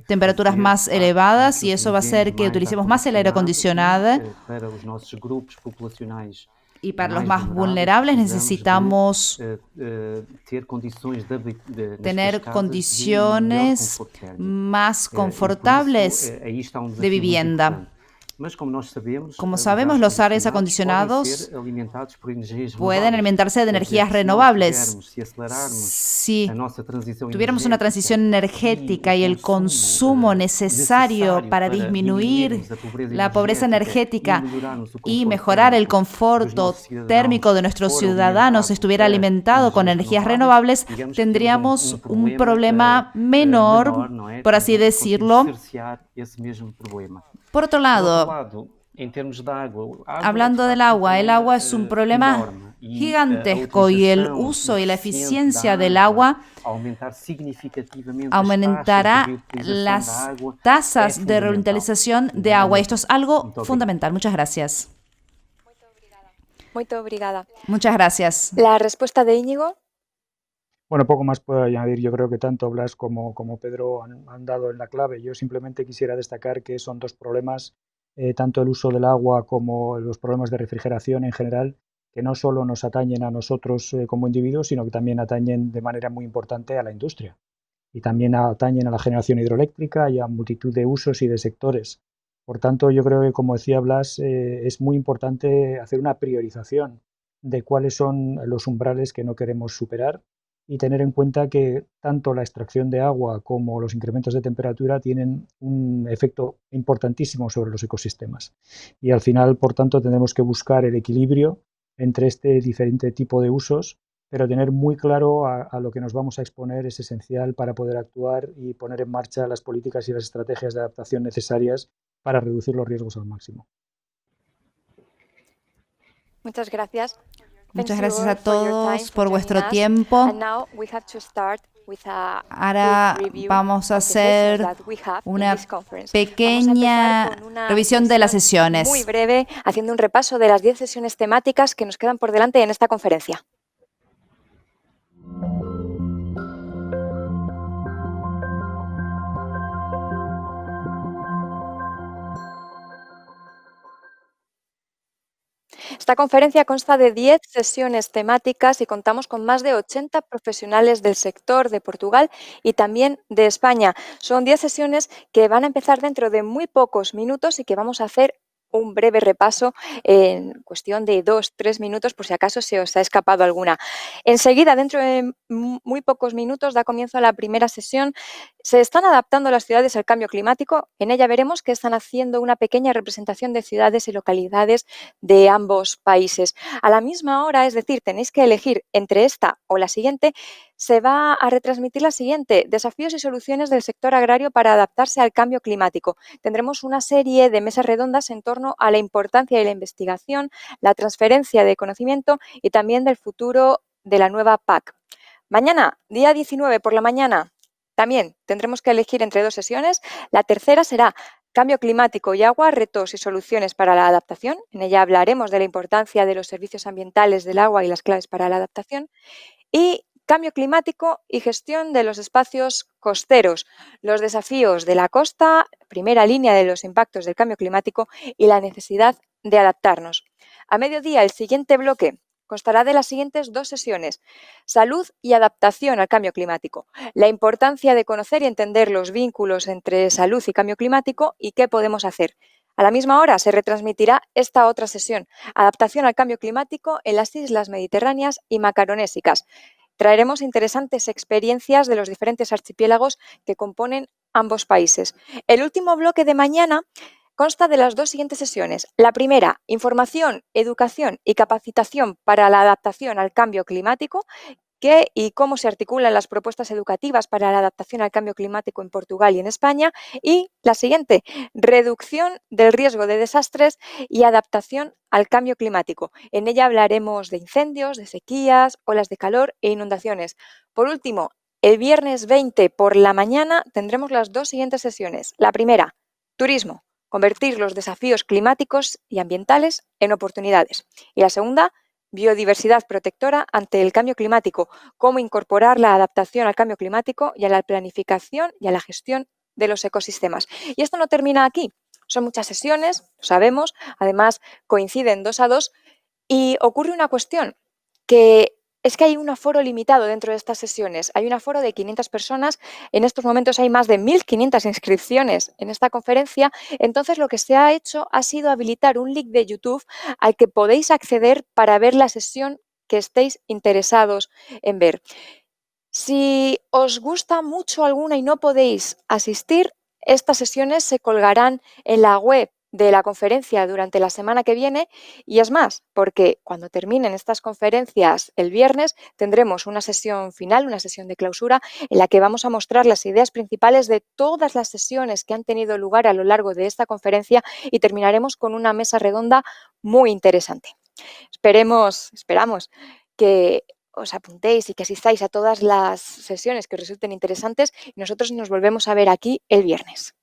temperaturas más elevadas y eso va a hacer que utilicemos más el aire acondicionado. Y para los más vulnerables necesitamos tener condiciones más confortables de vivienda. Como sabemos, los aires acondicionados pueden alimentarse de energías renovables. Si tuviéramos una transición energética y el consumo necesario para disminuir la pobreza energética y mejorar el confort térmico de nuestros ciudadanos estuviera alimentado con energías renovables, tendríamos un problema menor, por así decirlo. Por otro lado, hablando del agua, el agua es un problema gigantesco y el uso y la eficiencia del agua aumentará las tasas de reutilización de agua. Esto es algo fundamental. Muchas gracias. Muchas gracias. La respuesta de Íñigo. Bueno, poco más puedo añadir. Yo creo que tanto Blas como Pedro han dado en la clave. Yo simplemente quisiera destacar que son dos problemas, tanto el uso del agua como los problemas de refrigeración en general, que no solo nos atañen a nosotros como individuos, sino que también atañen de manera muy importante a la industria. Y también atañen a la generación hidroeléctrica y a multitud de usos y de sectores. Por tanto, yo creo que, como decía Blas, es muy importante hacer una priorización de cuáles son los umbrales que no queremos superar y tener en cuenta que tanto la extracción de agua como los incrementos de temperatura tienen un efecto importantísimo sobre los ecosistemas. Y al final, por tanto, tenemos que buscar el equilibrio entre este diferente tipo de usos, pero tener muy claro a lo que nos vamos a exponer es esencial para poder actuar y poner en marcha las políticas y las estrategias de adaptación necesarias para reducir los riesgos al máximo. Muchas gracias. Muchas gracias a todos por vuestro tiempo. Ahora vamos a hacer una pequeña revisión de las sesiones. Muy breve, haciendo un repaso de las 10 sesiones temáticas que nos quedan por delante en esta conferencia. Esta conferencia consta de 10 sesiones temáticas y contamos con más de 80 profesionales del sector de Portugal y también de España. Son 10 sesiones que van a empezar dentro de muy pocos minutos y que vamos a hacer un breve repaso en cuestión de 2-3 minutos por si acaso se os ha escapado alguna. Enseguida, dentro de muy pocos minutos, da comienzo a la primera sesión. Se están adaptando las ciudades al cambio climático. En ella veremos que están haciendo una pequeña representación de ciudades y localidades de ambos países. A la misma hora, es decir, tenéis que elegir entre esta o la siguiente, se va a retransmitir la siguiente: desafíos y soluciones del sector agrario para adaptarse al cambio climático. Tendremos una serie de mesas redondas en torno a la importancia de la investigación, la transferencia de conocimiento y también del futuro de la nueva PAC. Mañana, día 19 por la mañana, también tendremos que elegir entre 2 sesiones. La tercera será Cambio climático y agua, retos y soluciones para la adaptación. En ella hablaremos de la importancia de los servicios ambientales del agua y las claves para la adaptación. Y cambio climático y gestión de los espacios costeros, los desafíos de la costa, primera línea de los impactos del cambio climático y la necesidad de adaptarnos. A mediodía, el siguiente bloque constará de las siguientes 2 sesiones: salud y adaptación al cambio climático, la importancia de conocer y entender los vínculos entre salud y cambio climático y qué podemos hacer. A la misma hora se retransmitirá esta otra sesión, adaptación al cambio climático en las islas mediterráneas y macaronésicas. Traeremos interesantes experiencias de los diferentes archipiélagos que componen ambos países. El último bloque de mañana consta de las 2 siguientes sesiones. La primera, información, educación y capacitación para la adaptación al cambio climático, qué y cómo se articulan las propuestas educativas para la adaptación al cambio climático en Portugal y en España. Y la siguiente, reducción del riesgo de desastres y adaptación al cambio climático. En ella hablaremos de incendios, de sequías, olas de calor e inundaciones. Por último, el viernes 20 por la mañana tendremos las 2 siguientes sesiones. La primera, turismo, convertir los desafíos climáticos y ambientales en oportunidades. Y la segunda, biodiversidad protectora ante el cambio climático, cómo incorporar la adaptación al cambio climático y a la planificación y a la gestión de los ecosistemas. Y esto no termina aquí, son muchas sesiones, lo sabemos, además coinciden 2 a 2 y ocurre una cuestión, que es que hay un aforo limitado dentro de estas sesiones. Hay un aforo de 500 personas. En estos momentos hay más de 1.500 inscripciones en esta conferencia. Entonces, lo que se ha hecho ha sido habilitar un link de YouTube al que podéis acceder para ver la sesión que estéis interesados en ver. Si os gusta mucho alguna y no podéis asistir, estas sesiones se colgarán en la web de la conferencia durante la semana que viene, y es más, porque cuando terminen estas conferencias el viernes tendremos una sesión final, una sesión de clausura en la que vamos a mostrar las ideas principales de todas las sesiones que han tenido lugar a lo largo de esta conferencia y terminaremos con una mesa redonda muy interesante. Esperamos que os apuntéis y que asistáis a todas las sesiones que os resulten interesantes y nosotros nos volvemos a ver aquí el viernes.